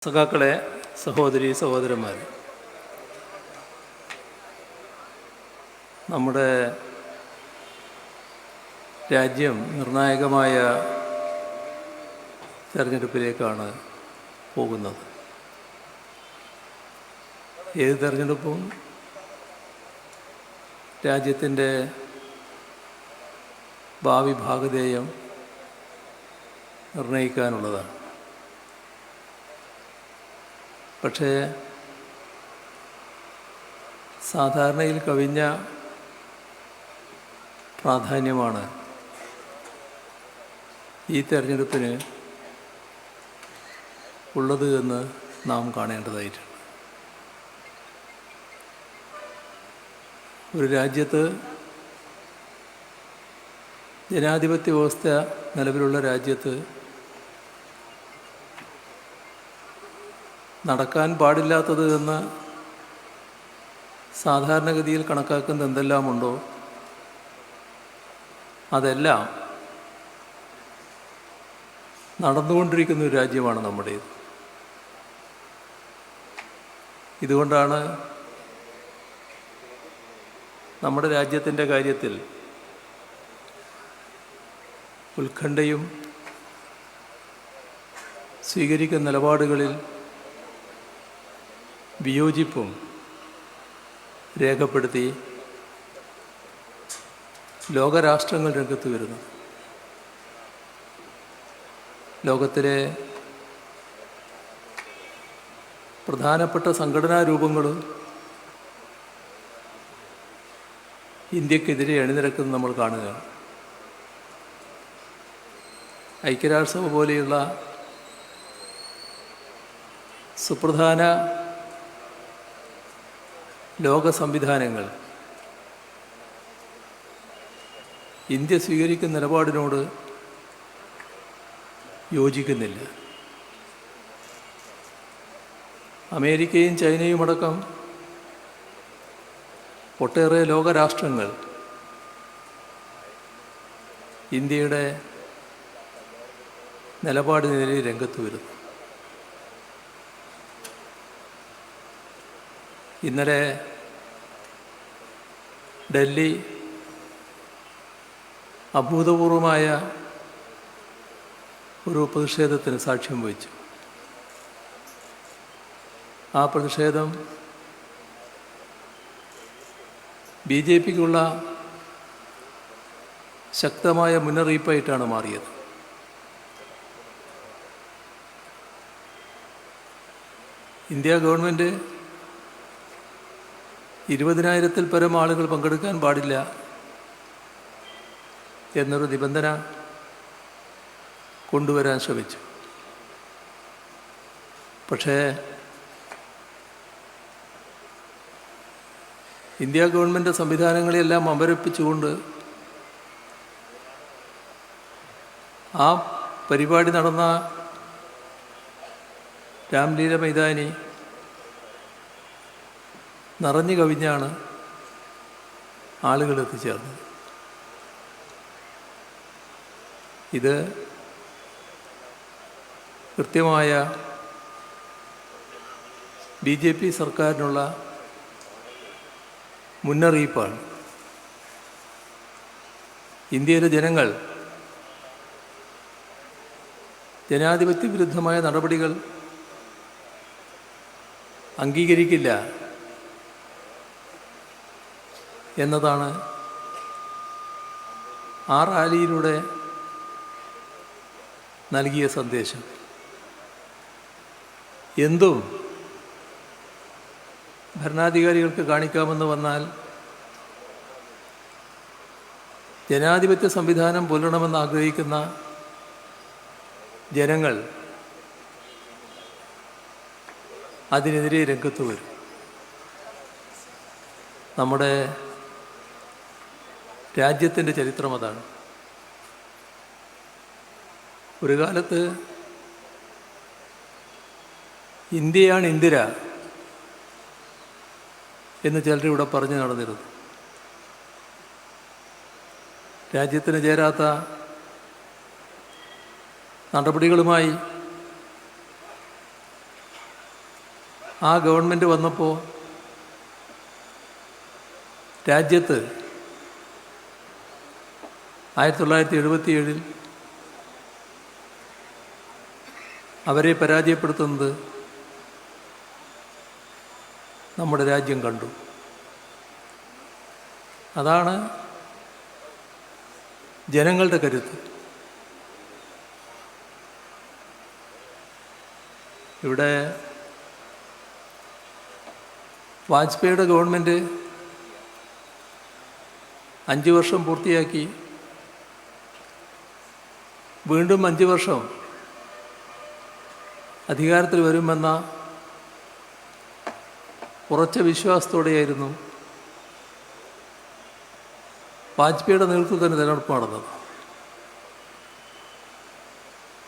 സഖാക്കളെ, സഹോദരി സഹോദരന്മാർ, നമ്മുടെ രാജ്യം നിർണായകമായ തെരഞ്ഞെടുപ്പിലേക്കാണ് പോകുന്നത്. ഏത് തെരഞ്ഞെടുപ്പും രാജ്യത്തിൻ്റെ ഭാവി ഭാഗധേയം നിർണയിക്കാനുള്ളതാണ്. പക്ഷേ സാധാരണയിൽ കവിഞ്ഞ പ്രാധാന്യമാണ് ഈ തെരഞ്ഞെടുപ്പിന് ഉള്ളത് എന്ന് നാം കാണേണ്ടതായിട്ടുണ്ട്. ഒരു രാജ്യത്ത്, ജനാധിപത്യ വ്യവസ്ഥ നിലവിലുള്ള രാജ്യത്ത് നടക്കാൻ പാടില്ലാത്തത് എന്ന് സാധാരണഗതിയിൽ കണക്കാക്കുന്ന എന്തെല്ലാമുണ്ടോ അതെല്ലാം നടന്നുകൊണ്ടിരിക്കുന്ന ഒരു രാജ്യമാണ് നമ്മുടേത്. ഇതുകൊണ്ടാണ് നമ്മുടെ രാജ്യത്തിൻ്റെ കാര്യത്തിൽ ഉത്കണ്ഠയും സ്വീകരിക്കുന്ന നിലപാടുകളിൽ വിയോജിപ്പും രേഖപ്പെടുത്തി ലോകരാഷ്ട്രങ്ങൾ രംഗത്ത് വരുന്നു. ലോകത്തിലെ പ്രധാനപ്പെട്ട സംഘടനാ രൂപങ്ങളും ഇന്ത്യക്കെതിരെ അണിനിരക്കുന്നത് നമ്മൾ കാണുകയാണ്. ഐക്യരാഷ്ട്രസഭ പോലെയുള്ള സുപ്രധാന ലോക സംവിധാനങ്ങൾ ഇന്ത്യ സ്വീകരിക്കുന്ന നിലപാടിനോട് യോജിക്കുന്നില്ല. അമേരിക്കയും ചൈനയും അടക്കം ഒട്ടേറെ ലോകരാഷ്ട്രങ്ങൾ ഇന്ത്യയുടെ നിലപാടിനെതിരെ രംഗത്ത് വരുന്നു. ഇന്നലെ ഡൽഹി അഭൂതപൂർവമായ ഒരു പ്രതിഷേധത്തിന് സാക്ഷ്യം വഹിച്ചു. ആ പ്രതിഷേധം BJPക്കുള്ള ശക്തമായ മുന്നറിയിപ്പായിട്ടാണ് മാറിയത്. ഇന്ത്യ ഗവൺമെൻറ് 20,000-ൽ പരം ആളുകൾ പങ്കെടുക്കാൻ പാടില്ല എന്നൊരു നിബന്ധന കൊണ്ടുവരാൻ ശ്രമിച്ചു. പക്ഷേ ഇന്ത്യ ഗവൺമെൻറ് സംവിധാനങ്ങളെല്ലാം അമ്പരപ്പിച്ചുകൊണ്ട് ആ പരിപാടി നടന്ന രാംലീല മൈതാനി നിറഞ്ഞു കവിഞ്ഞാണ് ആളുകൾ എത്തിച്ചേർന്നത്. ഇത് കൃത്യമായ BJP സർക്കാരിനുള്ള മുന്നറിയിപ്പാണ്. ഇന്ത്യയിലെ ജനങ്ങൾ ജനാധിപത്യ വിരുദ്ധമായ നടപടികൾ അംഗീകരിക്കില്ല എന്നതാണ് ആ റാലിയിലൂടെ നൽകിയ സന്ദേശം. എന്തും ഭരണാധികാരികൾക്ക് കാണിക്കാമെന്ന് വന്നാൽ ജനാധിപത്യ സംവിധാനം പുലരണമെന്ന് ആഗ്രഹിക്കുന്ന ജനങ്ങൾ അതിനെതിരെ രംഗത്ത് വരും. നമ്മുടെ രാജ്യത്തിൻ്റെ ചരിത്രം അതാണ്. ഒരു കാലത്ത് ഇന്ത്യയാണ് ഇന്ദിര എന്ന് ചിലരിവിടെ പറഞ്ഞു നടന്നിരുന്നു. രാജ്യത്തിന് ചേരാത്ത നടപടികളുമായി ആ ഗവൺമെൻറ് വന്നപ്പോൾ രാജ്യത്ത് 1977 അവരെ പരാജയപ്പെടുത്തുന്നത് നമ്മുടെ രാജ്യം കണ്ടു. അതാണ് ജനങ്ങളുടെ കരുത്ത്. ഇവിടെ വാജ്പേയിയുടെ ഗവൺമെൻറ് 5 വർഷം പൂർത്തിയാക്കി. വീണ്ടും 5 വർഷം അധികാരത്തിൽ വരുമെന്ന ഉറച്ച വിശ്വാസത്തോടെയായിരുന്നു വാജ്പേയിയുടെ നേതൃത്വത്തിന് തിരഞ്ഞെടുപ്പ് നടന്നത്.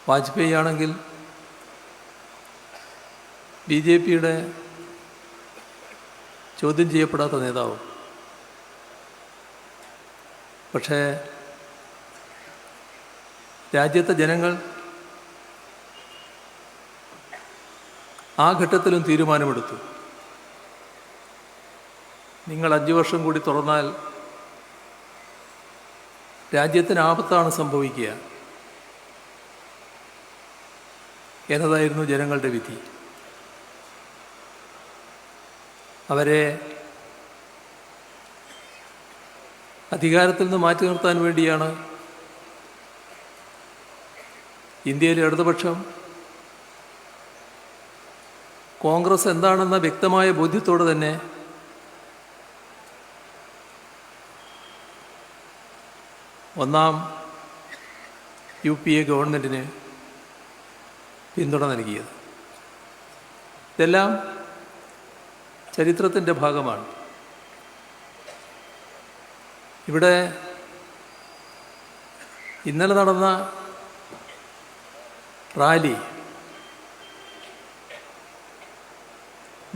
വാജ്പേയി ആണെങ്കിൽ BJPയുടെ ചോദ്യം ചെയ്യപ്പെടാത്ത നേതാവ്. പക്ഷേ രാജ്യത്തെ ജനങ്ങൾ ആ ഘട്ടത്തിലും തീരുമാനമെടുത്തു. നിങ്ങൾ 5 വർഷം കൂടി തുറന്നാൽ രാജ്യത്തിന് ആപത്താണ് സംഭവിക്കുക എന്നതായിരുന്നു ജനങ്ങളുടെ വിധി. അവരെ അധികാരത്തിൽ നിന്ന് മാറ്റി നിർത്താൻ വേണ്ടിയാണ് ഇന്ത്യയിലെ ഇടതുപക്ഷം കോൺഗ്രസ് എന്താണെന്ന വ്യക്തമായ ബോധ്യത്തോടെ തന്നെ ഒന്നാം UPA ഗവൺമെൻറ്റിന് പിന്തുണ നൽകിയത്. ഇതെല്ലാം ചരിത്രത്തിൻ്റെ ഭാഗമാണ്. ഇവിടെ ഇന്നലെ നടന്ന റാലി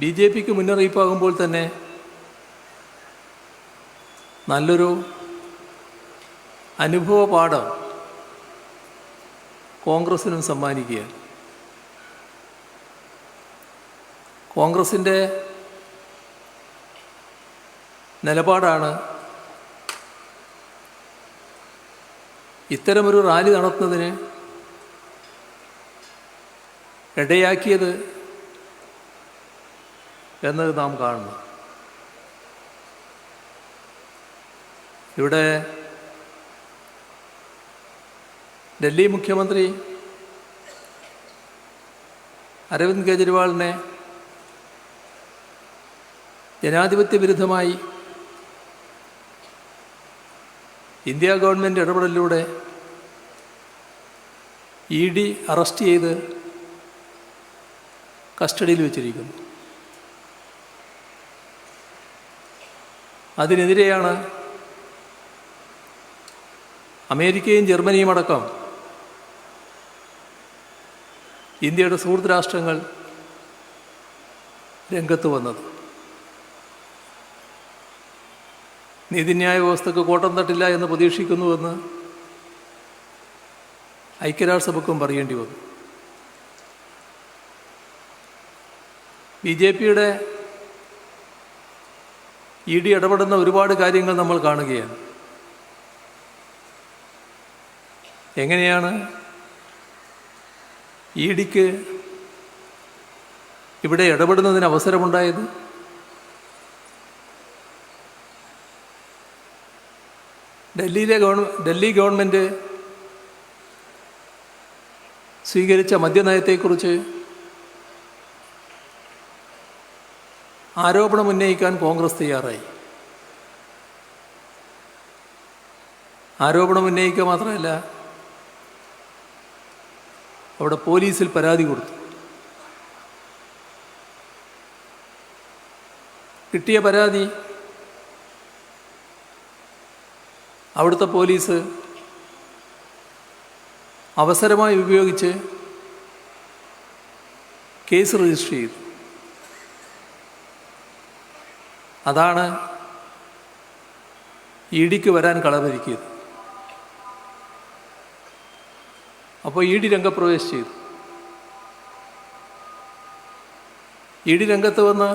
BJPക്ക് മുന്നറിയിപ്പാകുമ്പോൾ തന്നെ നല്ലൊരു അനുഭവ പാഠം കോൺഗ്രസിനും സമ്മാനിക്കുകയാണ്. കോൺഗ്രസിൻ്റെ നിലപാടാണ് ഇത്തരമൊരു റാലി നടത്തുന്നതിന് ഇടയാക്കിയത് എന്നത് നാം കാണുന്നു. ഇവിടെ ഡൽഹി മുഖ്യമന്ത്രി അരവിന്ദ് കെജ്രിവാളിനെ ജനാധിപത്യ വിരുദ്ധമായി ഇന്ത്യ ഗവൺമെൻറ് ഇടപെടലിലൂടെ ED അറസ്റ്റ് ചെയ്ത് കസ്റ്റഡിയിൽ വച്ചിരിക്കുന്നു. അതിനെതിരെയാണ് അമേരിക്കയും ജർമ്മനിയും അടക്കം ഇന്ത്യയുടെ സുഹൃത്ത് രാഷ്ട്രങ്ങൾ രംഗത്ത് വന്നത്. നീതിന്യായ വ്യവസ്ഥക്ക് കോട്ടം തട്ടില്ല എന്ന് പ്രതീക്ഷിക്കുന്നുവെന്ന് ഐക്യരാഷ്ട്രസഭയ്ക്കും പറയേണ്ടി വന്നു. BJPയുടെ ED ഇടപെടുന്ന ഒരുപാട് കാര്യങ്ങൾ നമ്മൾ കാണുകയാണ്. എങ്ങനെയാണ് EDക്ക് ഇവിടെ ഇടപെടുന്നതിന് അവസരമുണ്ടായത്? ഡൽഹി ഗവൺമെൻറ് സ്വീകരിച്ച മദ്യനയത്തെക്കുറിച്ച് ആരോപണമുന്നയിക്കാൻ കോൺഗ്രസ് തയ്യാറായി. ആരോപണമുന്നയിക്കുക മാത്രമല്ല, അവിടെ പോലീസിൽ പരാതി കൊടുത്തു. കിട്ടിയ പരാതി അവിടുത്തെ പോലീസ് അവസരമായി ഉപയോഗിച്ച് കേസ് രജിസ്റ്റർ ചെയ്തു. അതാണ് EDക്ക് വരാൻ കളമൊരുക്കിയത്. അപ്പോൾ ED രംഗപ്രവേശം ചെയ്തു. ഇ ഡി രംഗത്ത് വന്ന്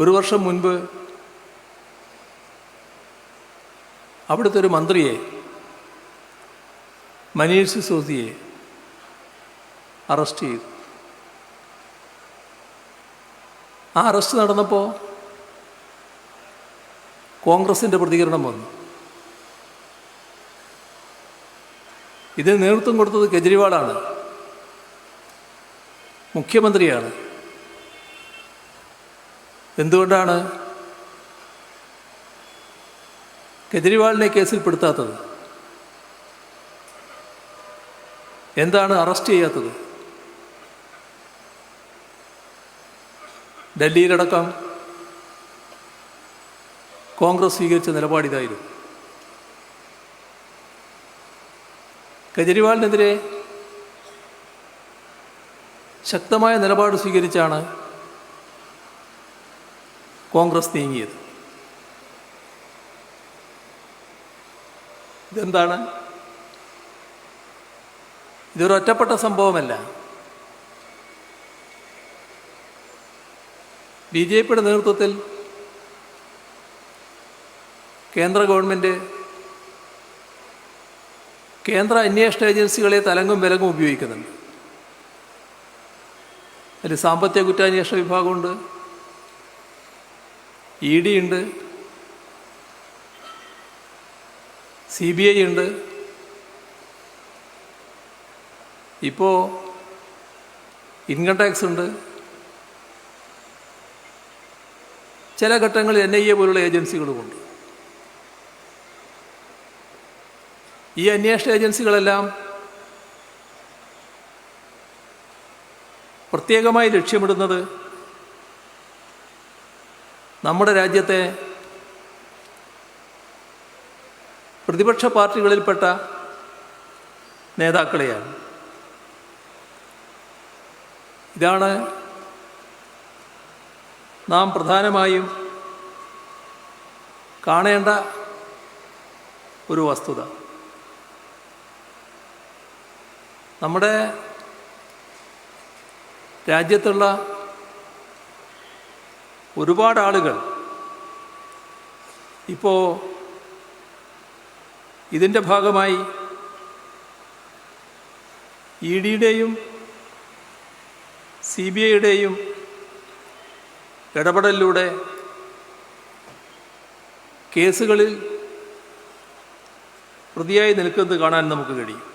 ഒരു വർഷം മുൻപ് അവിടുത്തെ ഒരു മന്ത്രിയെ, മനീഷ് സിസോദിയെ അറസ്റ്റ് ചെയ്തു. ആ അറസ്റ്റ് നടന്നപ്പോൾ കോൺഗ്രസിൻ്റെ പ്രതികരണം വന്നു. ഇതിന് നേതൃത്വം കൊടുത്തത് കെജ്രിവാളാണ്, മുഖ്യമന്ത്രിയാണ്. എന്തുകൊണ്ടാണ് കെജ്രിവാളിനെ കേസിൽപ്പെടുത്താത്തത്? എന്താണ് അറസ്റ്റ് ചെയ്യാത്തത്? ഡൽഹിയിലടക്കം കോൺഗ്രസ് സ്വീകരിച്ച നിലപാടിതായിരുന്നു. കെജ്രിവാളിനെതിരെ ശക്തമായ നിലപാട് സ്വീകരിച്ചാണ് കോൺഗ്രസ് നീങ്ങിയത്. ഇതെന്താണ്? ഇതൊരു ഒറ്റപ്പെട്ട സംഭവമല്ല. ബി ജെ പിയുടെ നേതൃത്വത്തിൽ കേന്ദ്ര ഗവൺമെൻറ് കേന്ദ്ര അന്വേഷണ ഏജൻസികളെ തലങ്ങും വിലങ്ങും ഉപയോഗിക്കുന്നുണ്ട്. അതിൽ സാമ്പത്തിക കുറ്റാന്വേഷണ വിഭാഗമുണ്ട്, ഇ ഡി ഉണ്ട്, CBI ഉണ്ട്, ഇപ്പോൾ ഇൻകം ടാക്സ് ഉണ്ട്, ചില ഘട്ടങ്ങളിൽ NIA പോലുള്ള ഏജൻസികളുമുണ്ട്. ഈ അന്വേഷണ ഏജൻസികളെല്ലാം പ്രത്യേകമായി ലക്ഷ്യമിടുന്നത് നമ്മുടെ രാജ്യത്തെ പ്രതിപക്ഷ പാർട്ടികളിൽപ്പെട്ട നേതാക്കളെയാണ്. ഇതാണ് നാം പ്രധാനമായും കാണേണ്ട ഒരു വസ്തുത. നമ്മുടെ രാജ്യത്തുള്ള ഒരുപാട് ആളുകൾ ഇപ്പോൾ ഇതിൻ്റെ ഭാഗമായി ഇ ഡിയുടെയും CBIയുടെയും ഇടപെടലിലൂടെ കേസുകളിൽ പ്രതിയായി നിൽക്കുന്നത് കാണാൻ നമുക്ക് കഴിയും.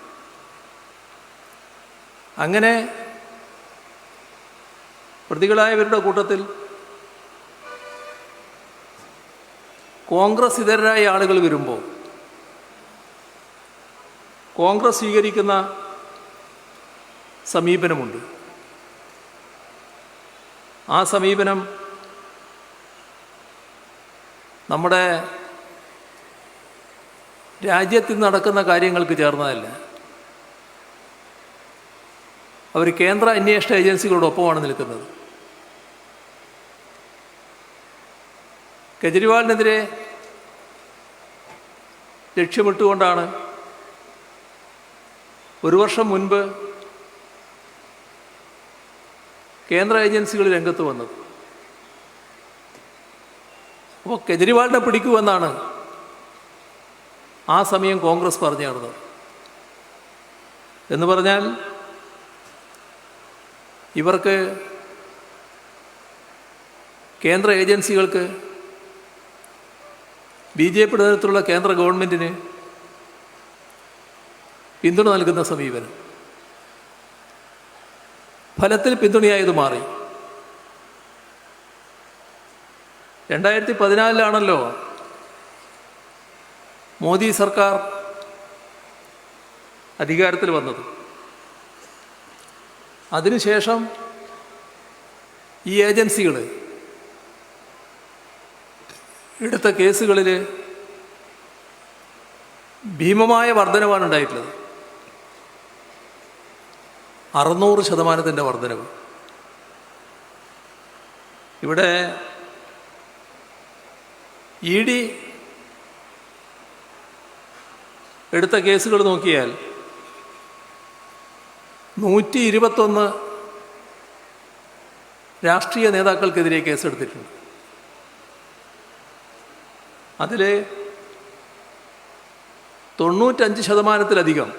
അങ്ങനെ പ്രതികളായവരുടെ കൂട്ടത്തിൽ കോൺഗ്രസ് ഇതരരായ ആളുകൾ വരുമ്പോൾ കോൺഗ്രസ് സ്വീകരിക്കുന്ന സമീപനമുണ്ട്. ആ സമീപനം നമ്മുടെ രാജ്യത്തിൽ നടക്കുന്ന കാര്യങ്ങൾക്ക് ചേർന്നതല്ല. അവർ കേന്ദ്ര അന്വേഷണ ഏജൻസികളോടൊപ്പമാണ് നിൽക്കുന്നത്. കെജ്രിവാളിനെതിരെ ലക്ഷ്യമിട്ടുകൊണ്ടാണ് ഒരു വർഷം മുൻപ് കേന്ദ്ര ഏജൻസികൾ രംഗത്ത് വന്നത്. അപ്പോൾ കെജ്രിവാളിനെ പിടിക്കുമെന്നാണ് ആ സമയം കോൺഗ്രസ് പറഞ്ഞു നടന്നത്. എന്ന് പറഞ്ഞാൽ ഇവർക്ക് കേന്ദ്ര ഏജൻസികൾക്ക് BJP നേതൃത്വത്തിലുള്ള കേന്ദ്ര ഗവൺമെൻറ്റിന് പിന്തുണ നൽകുന്ന സമീപനം ഫലത്തിൽ പിന്തുണയായത് മാറി. 2014 മോദി സർക്കാർ അധികാരത്തിൽ വന്നത്. അതിനുശേഷം ഈ ഏജൻസികൾ എടുത്ത കേസുകളിൽ ഭീമമായ വർധനവാണ് ഉണ്ടായിട്ടുള്ളത്. 600% വർധനവ്. ഇവിടെ ഇ ഡി എടുത്ത കേസുകൾ നോക്കിയാൽ 121 രാഷ്ട്രീയ നേതാക്കൾക്കെതിരെ കേസെടുത്തിട്ടുണ്ട്. അതിൽ 95%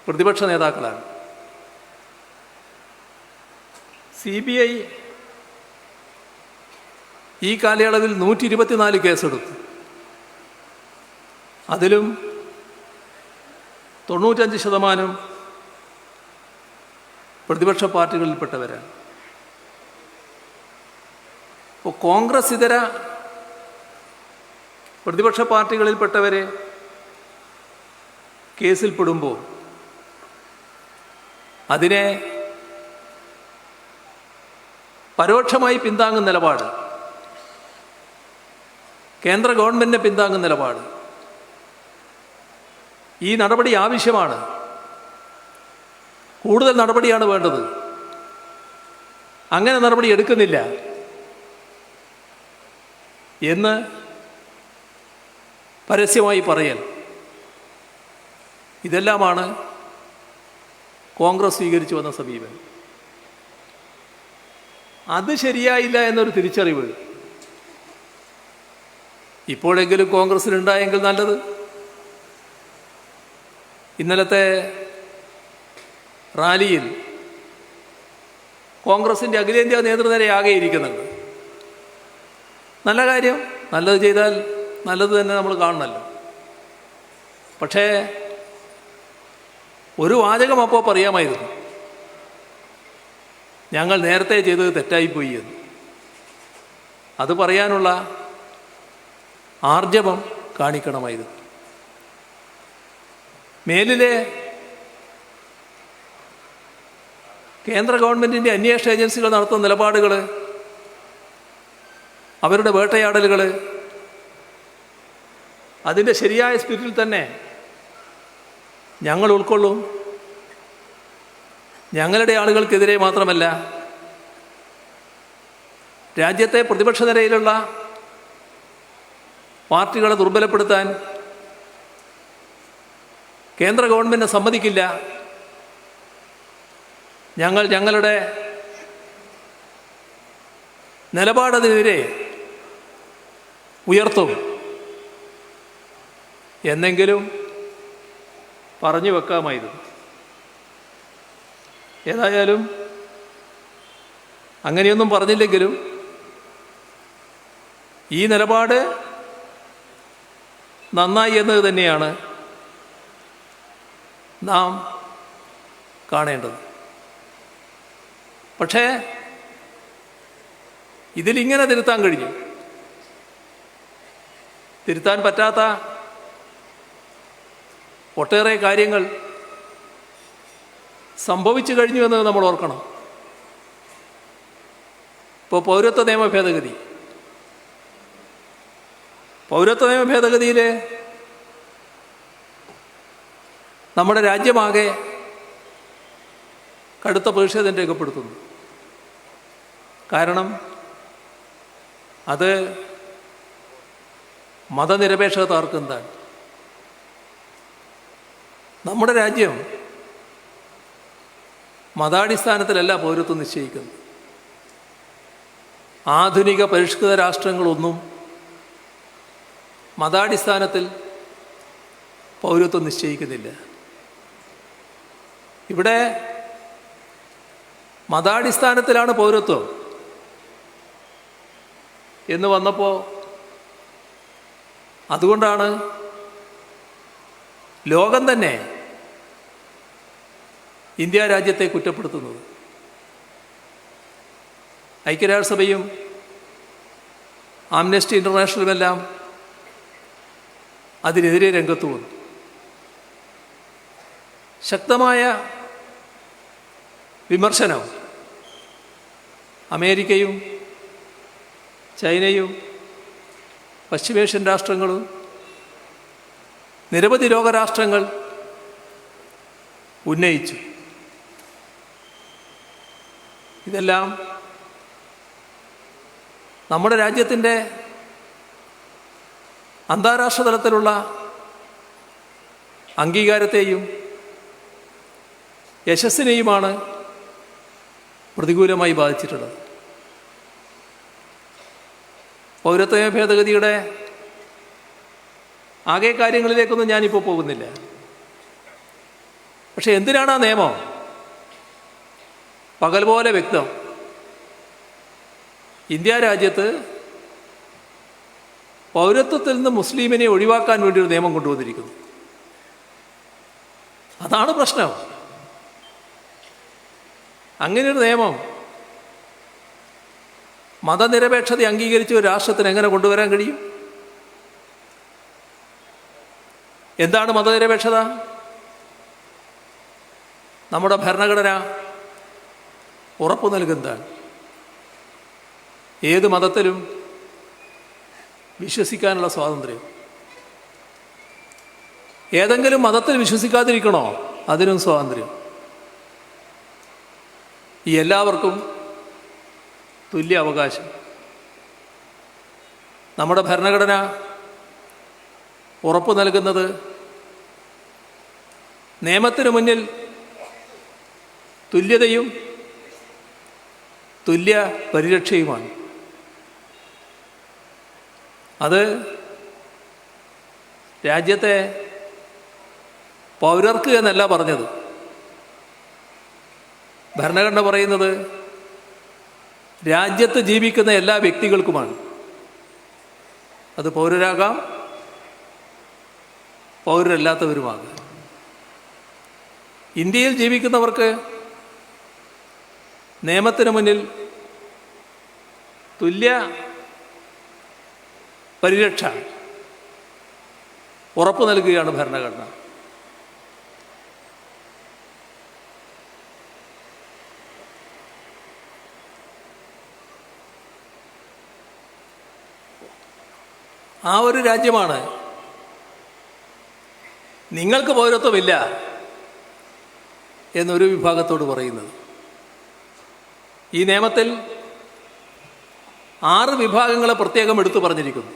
പ്രതിപക്ഷ നേതാക്കളാണ്. CBI ഈ കാലയളവിൽ 124 കേസെടുത്തു. അതിലും 95% പ്രതിപക്ഷ പാർട്ടികളിൽപ്പെട്ടവരാണ്. അപ്പോൾ കോൺഗ്രസ് ഇതര പ്രതിപക്ഷ പാർട്ടികളിൽപ്പെട്ടവരെ കേസിൽപ്പെടുമ്പോൾ അതിനെ പരോക്ഷമായി പിന്താങ്ങുന്ന നിലപാട്, കേന്ദ്ര ഗവൺമെൻറ്റിനെ പിന്താങ്ങുന്ന നിലപാട്, ഈ നടപടി ആവശ്യമാണ്, കൂടുതൽ നടപടിയാണ് വേണ്ടത്, അങ്ങനെ നടപടി എടുക്കുന്നില്ല എന്ന് പരസ്യമായി പറയൽ, ഇതെല്ലാമാണ് കോൺഗ്രസ് സ്വീകരിച്ചു വന്ന സമീപനം. അത് ശരിയായില്ല എന്നൊരു തിരിച്ചറിവ് ഇപ്പോഴെങ്കിലും കോൺഗ്രസ്സിനുണ്ടായെങ്കിൽ നല്ലത്. ഇന്നലത്തെ റാലിയിൽ കോൺഗ്രസിൻ്റെ അഖിലേന്ത്യാ നേതൃനിരയാകെ ഇരിക്കുന്നുണ്ട്. നല്ല കാര്യം, നല്ലത് ചെയ്താൽ നല്ലത് തന്നെ നമ്മൾ കാണണമല്ലോ. പക്ഷേ ഒരു വാചകം അപ്പോൾ പറയാമായിരുന്നു, ഞങ്ങൾ നേരത്തെ ചെയ്തത് തെറ്റായിപ്പോയി എന്ന്. അത് പറയാനുള്ള ആർജവം കാണിക്കണമായിരുന്നു. മേലിലെ കേന്ദ്ര ഗവൺമെൻറ്റിൻ്റെ അന്വേഷണ ഏജൻസികൾ നടത്തുന്ന നിലപാടുകൾ, അവരുടെ വേട്ടയാടലുകൾ, അതിൻ്റെ ശരിയായ സ്പിരിറ്റിൽ തന്നെ ഞങ്ങൾ ഉൾക്കൊള്ളും. ഞങ്ങളുടെ ആളുകൾക്കെതിരെ മാത്രമല്ല, രാജ്യത്തെ പ്രതിപക്ഷ നിരയിലുള്ള പാർട്ടികളെ ദുർബലപ്പെടുത്താൻ കേന്ദ്ര ഗവൺമെൻറ് സമ്മതിക്കില്ല. ഞങ്ങൾ ഞങ്ങളുടെ നിലപാടതിനെതിരെ ഉയർത്തും എന്നെങ്കിലും പറഞ്ഞു വെക്കാമായിരുന്നു. ഏതായാലും അങ്ങനെയൊന്നും പറഞ്ഞില്ലെങ്കിലും ഈ നിലപാട് നന്നായി എന്നത് തന്നെയാണ് നാം കാണേണ്ടത്. പക്ഷേ ഇതിലിങ്ങനെ തിരുത്താൻ കഴിഞ്ഞു. തിരുത്താൻ പറ്റാത്ത ഒട്ടേറെ കാര്യങ്ങൾ സംഭവിച്ചു കഴിഞ്ഞു എന്ന് നമ്മൾ ഓർക്കണം. ഇപ്പോൾ പൗരത്വ നിയമ ഭേദഗതിയിൽ നമ്മുടെ രാജ്യമാകെ കടുത്ത പ്രതിഷേധം രേഖപ്പെടുത്തുന്നു. കാരണം അത് മതനിരപേക്ഷത തകർക്കുന്നതാണ്. നമ്മുടെ രാജ്യം മതാടിസ്ഥാനത്തിലല്ല പൗരത്വം നിശ്ചയിക്കുന്നത്. ആധുനിക പരിഷ്കൃത രാഷ്ട്രങ്ങളൊന്നും മതാടിസ്ഥാനത്തിൽ പൗരത്വം നിശ്ചയിക്കുന്നില്ല. ഇവിടെ മതാടിസ്ഥാനത്തിലാണ് പൗരത്വം എന്ന് വന്നപ്പോൾ അതുകൊണ്ടാണ് ലോകം തന്നെ ഇന്ത്യ രാജ്യത്തെ കുറ്റപ്പെടുത്തുന്നത്. ഐക്യരാഷ്ട്രസഭയും ആംനസ്റ്റി ഇൻ്റർനാഷണലുമെല്ലാം അതിനെതിരെ രംഗത്ത് വന്നു. ശക്തമായ വിമർശനം അമേരിക്കയും ചൈനയും പശ്ചിമേഷ്യൻ രാഷ്ട്രങ്ങളും നിരവധി ലോകരാഷ്ട്രങ്ങൾ ഉന്നയിച്ചു. ഇതെല്ലാം നമ്മുടെ രാജ്യത്തിൻ്റെ അന്താരാഷ്ട്ര തലത്തിലുള്ള അംഗീകാരത്തെയും യശസ്സിനെയുമാണ് പ്രതികൂലമായി ബാധിച്ചിട്ടുള്ളത്. പൗരത്വ ഭേദഗതിയുടെ ആകെ കാര്യങ്ങളിലേക്കൊന്നും ഞാനിപ്പോൾ പോകുന്നില്ല. പക്ഷെ എന്തിനാണ് ആ നിയമം? പകൽ പോലെ വ്യക്തം. ഇന്ത്യ രാജ്യത്ത് പൗരത്വത്തിൽ നിന്ന് മുസ്ലിമിനെ ഒഴിവാക്കാൻ വേണ്ടി ഒരു നിയമം കൊണ്ടുവന്നിരിക്കുന്നു. അതാണ് പ്രശ്നം. അങ്ങനെയൊരു നിയമം മതനിരപേക്ഷത അംഗീകരിച്ച ഒരു രാഷ്ട്രത്തിന് എങ്ങനെ കൊണ്ടുവരാൻ കഴിയും? എന്താണ് മതനിരപേക്ഷത? നമ്മുടെ ഭരണഘടന ഉറപ്പു നൽകുന്നതാണ്. ഏത് മതത്തിലും വിശ്വസിക്കാനുള്ള സ്വാതന്ത്ര്യം. ഏതെങ്കിലും മതത്തിൽ വിശ്വസിക്കാതിരിക്കണോ? അതിനും സ്വാതന്ത്ര്യം. ഈ എല്ലാവർക്കും തുല്യ അവകാശം. നമ്മുടെ ഭരണഘടന ഉറപ്പു നൽകുന്നത് നിയമത്തിനു മുന്നിൽ തുല്യതയും തുല്യ പരിരക്ഷയുമാണ്. അത് രാജ്യത്തെ പൗരർക്ക് എന്നല്ല പറഞ്ഞത്. ഭരണഘടന പറയുന്നത് രാജ്യത്ത് ജീവിക്കുന്ന എല്ലാ വ്യക്തികൾക്കുമാണ്. അത് പൗരരാകാം, പൗരരല്ലാത്തവരുമാകാം. ഇന്ത്യയിൽ ജീവിക്കുന്നവർക്ക് നിയമത്തിന് മുന്നിൽ തുല്യ പരിരക്ഷ ഉറപ്പു നൽകുകയാണ് ഭരണഘടന. ആ ഒരു രാജ്യമാണ് നിങ്ങൾക്ക് പൗരത്വമില്ല എന്നൊരു വിഭാഗത്തോട് പറയുന്നത്. ഈ നിയമത്തിൽ 6 വിഭാഗങ്ങളെ പ്രത്യേകം എടുത്തു പറഞ്ഞിരിക്കുന്നു.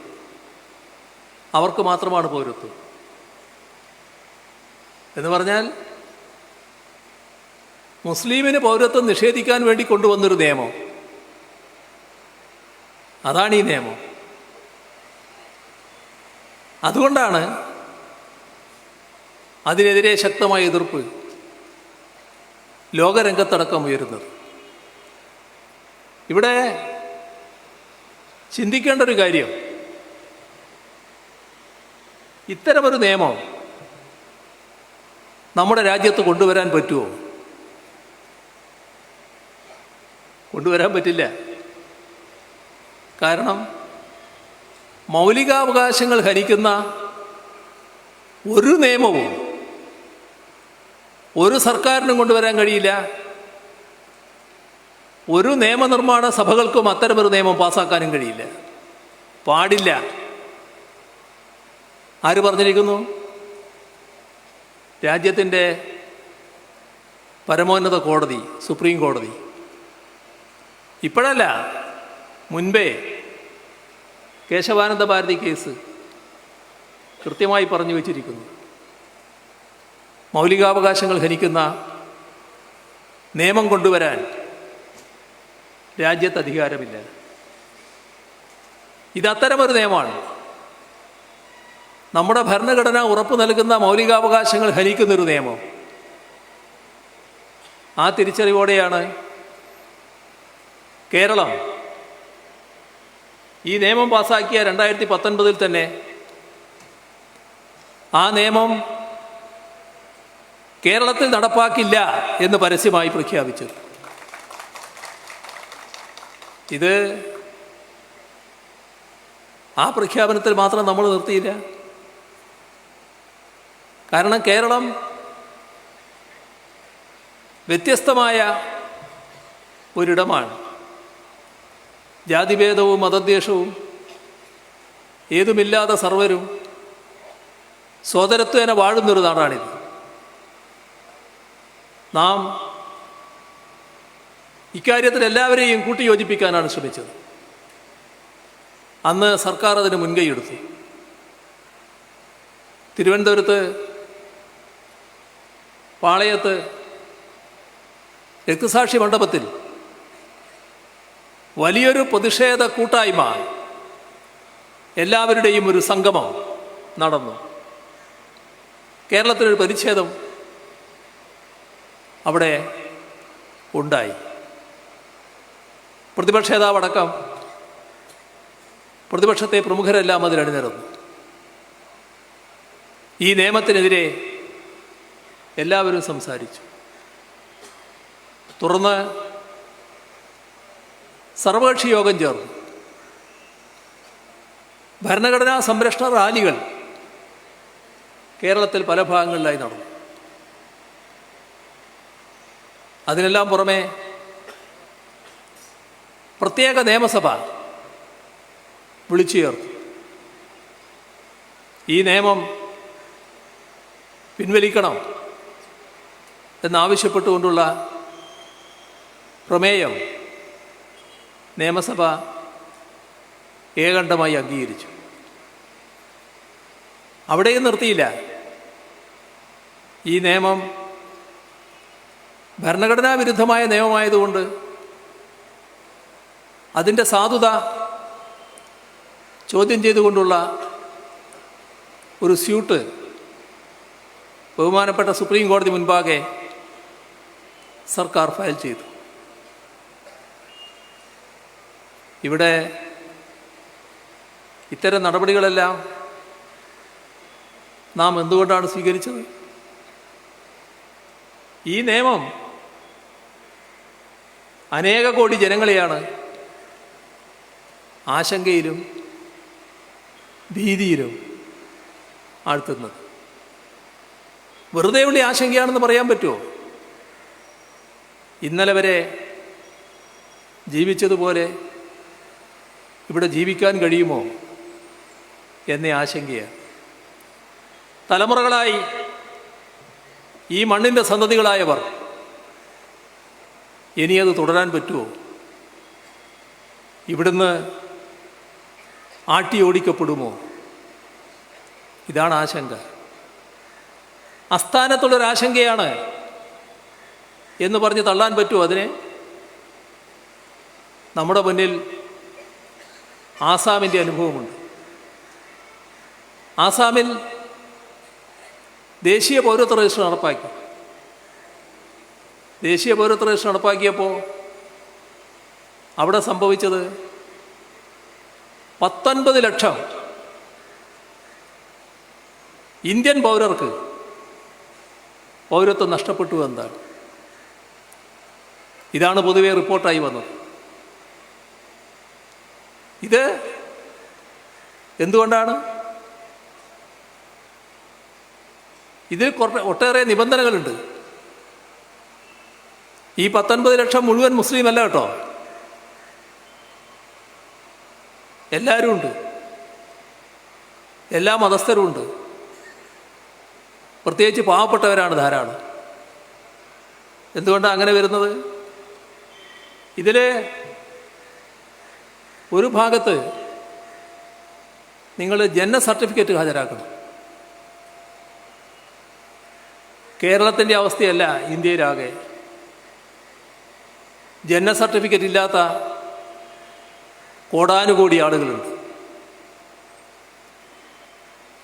അവർക്ക് മാത്രമാണ് പൗരത്വം എന്ന് പറഞ്ഞാൽ മുസ്ലിമിന് പൗരത്വം നിഷേധിക്കാൻ വേണ്ടി കൊണ്ടുവന്നൊരു നിയമം. അതാണ് ഈ നിയമം. അതുകൊണ്ടാണ് അതിനെതിരെ ശക്തമായ എതിർപ്പ് ലോകരംഗത്തടക്കം ഉയരുന്നത്. ഇവിടെ ചിന്തിക്കേണ്ട ഒരു കാര്യം, ഇത്തരമൊരു നിയമം നമ്മുടെ രാജ്യത്ത് കൊണ്ടുവരാൻ പറ്റുമോ? കൊണ്ടുവരാൻ പറ്റില്ല. കാരണം മൗലികാവകാശങ്ങൾ ഹനിക്കുന്ന ഒരു നിയമവും ഒരു സർക്കാരിനും കൊണ്ടുവരാൻ കഴിയില്ല. ഒരു നിയമനിർമ്മാണ സഭകൾക്കും അത്തരമൊരു നിയമം പാസ്സാക്കാനും കഴിയില്ല, പാടില്ല. ആര് പറഞ്ഞിരിക്കുന്നു? രാജ്യത്തിൻ്റെ പരമോന്നത കോടതി, സുപ്രീം കോടതി. ഇപ്പോഴല്ല, മുൻപേ കേശവാനന്ദ ഭാരതി കേസ് കൃത്യമായി പറഞ്ഞു വച്ചിരിക്കുന്നു. മൗലികാവകാശങ്ങൾ ഹനിക്കുന്ന നിയമം കൊണ്ടുവരാൻ രാജ്യത്ത് അധികാരമില്ല. ഇതത്തരമൊരു നിയമമാണ്. നമ്മുടെ ഭരണഘടന ഉറപ്പു നൽകുന്ന മൗലികാവകാശങ്ങൾ ഹനിക്കുന്നൊരു നിയമം. ആ തിരിച്ചറിവോടെയാണ് കേരളം ഈ നിയമം പാസാക്കിയ 2019 തന്നെ ആ നിയമം കേരളത്തിൽ നടപ്പാക്കില്ല എന്ന് പരസ്യമായി പ്രഖ്യാപിച്ചത്. ഇത് ആ പ്രഖ്യാപനത്തിൽ മാത്രം നമ്മൾ നിർത്തിയില്ല. കാരണം കേരളം വ്യത്യസ്തമായ ഒരിടമാണ്. ജാതിഭേദവും മതദ്വേഷവും ഏതുമില്ലാതെ സർവരും സോദരത്വേന വാഴുന്നൊരു നാടാണിത്. നാം ഇക്കാര്യത്തിൽ എല്ലാവരെയും കൂട്ടിയോജിപ്പിക്കാനാണ് ശ്രമിച്ചത്. അന്ന് സർക്കാർ അതിന് മുൻകൈയെടുത്തു. തിരുവനന്തപുരത്ത് പാളയത്ത് രക്തസാക്ഷി മണ്ഡപത്തിൽ വലിയൊരു പ്രതിഷേധ കൂട്ടായ്മ, എല്ലാവരുടെയും ഒരു സംഗമം നടന്നു. കേരളത്തിലൊരു പരിച്ഛേദം അവിടെ ഉണ്ടായി. പ്രതിപക്ഷ നേതാവടക്കം പ്രതിപക്ഷത്തെ പ്രമുഖരെല്ലാം അതിൽ അണിനിരന്നു. ഈ നിയമത്തിനെതിരെ എല്ലാവരും സംസാരിച്ചു. തുടർന്ന് സർവകക്ഷി യോഗം ചേർന്നു. ഭരണഘടനാ സംരക്ഷണ റാലികൾ കേരളത്തിൽ പല ഭാഗങ്ങളിലായി നടന്നു. അതിനെല്ലാം പുറമെ പ്രത്യേക നിയമസഭ വിളിച്ചു ചേർത്തു. ഈ നിയമം പിൻവലിക്കണം എന്നാവശ്യപ്പെട്ടുകൊണ്ടുള്ള പ്രമേയം നിയമസഭ ഏകണ്ഠമായി അംഗീകരിച്ചു. അവിടെയും നിർത്തിയില്ല. ഈ നിയമം ഭരണഘടനാ വിരുദ്ധമായ നിയമമായതുകൊണ്ട് അതിൻ്റെ സാധുത ചോദ്യം ചെയ്തുകൊണ്ടുള്ള ഒരു സ്യൂട്ട് ബഹുമാനപ്പെട്ട സുപ്രീം കോടതി മുൻപാകെ സർക്കാർ ഫയൽ ചെയ്തു. ഇവിടെ ഇത്തരം നടപടികളെല്ലാം നാം എന്തുകൊണ്ടാണ് സ്വീകരിച്ചത്? ഈ നിയമം അനേക കോടി ജനങ്ങളെയാണ് ആശങ്കയിലും ഭീതിയിലും ആഴ്ത്തുന്നത്. വെറുതെയുള്ള ആശങ്കയാണെന്ന് പറയാൻ പറ്റുമോ? ഇന്നലെ വരെ ജീവിച്ചതുപോലെ ഇവിടെ ജീവിക്കാൻ കഴിയുമോ എന്ന ആശങ്കയാണ്. തലമുറകളായി ഈ മണ്ണിൻ്റെ സന്തതികളായവർ ഇനിയത് തുടരാൻ പറ്റുമോ? ഇവിടുന്ന് ആട്ടി ഓടിക്കപ്പെടുമോ? ഇതാണ് ആശങ്ക. അസ്ഥാനത്തുള്ളൊരാശങ്കയാണ് എന്ന് പറഞ്ഞ് തള്ളാൻ പറ്റുമോ അതിനെ? നമ്മുടെ മുന്നിൽ ആസാമിൻ്റെ അനുഭവമുണ്ട്. ആസാമിൽ ദേശീയ പൗരത്വ രജിസ്റ്റർ നടപ്പാക്കി. ദേശീയ പൗരത്വ രജിസ്റ്റർ നടപ്പാക്കിയപ്പോൾ അവിടെ സംഭവിച്ചത് 19 ലക്ഷം ഇന്ത്യൻ പൗരർക്ക് പൗരത്വം നഷ്ടപ്പെട്ടു എന്നാണ്. ഇതാണ് പൊതുവെ റിപ്പോർട്ടായി വന്നത്. ഇത് എന്തുകൊണ്ടാണ്? ഇതിൽ ഒട്ടേറെ നിബന്ധനകളുണ്ട്. ഈ 19 ലക്ഷം മുഴുവൻ മുസ്ലിം അല്ല കേട്ടോ, എല്ലാവരും ഉണ്ട്, എല്ലാ മതസ്ഥരും ഉണ്ട്. പ്രത്യേകിച്ച് പാവപ്പെട്ടവരാണ് ധാരാളം. എന്തുകൊണ്ടാണ് അങ്ങനെ വരുന്നത്? ഇതിൽ ഒരു ഭാഗത്ത് നിങ്ങൾ ജനന സർട്ടിഫിക്കറ്റ് ഹാജരാക്കണം. കേരളത്തിൻ്റെ അവസ്ഥയല്ല, ഇന്ത്യയിലാകെ ജനന സർട്ടിഫിക്കറ്റ് ഇല്ലാത്ത കോടാനുകോടി ആളുകളുണ്ട്.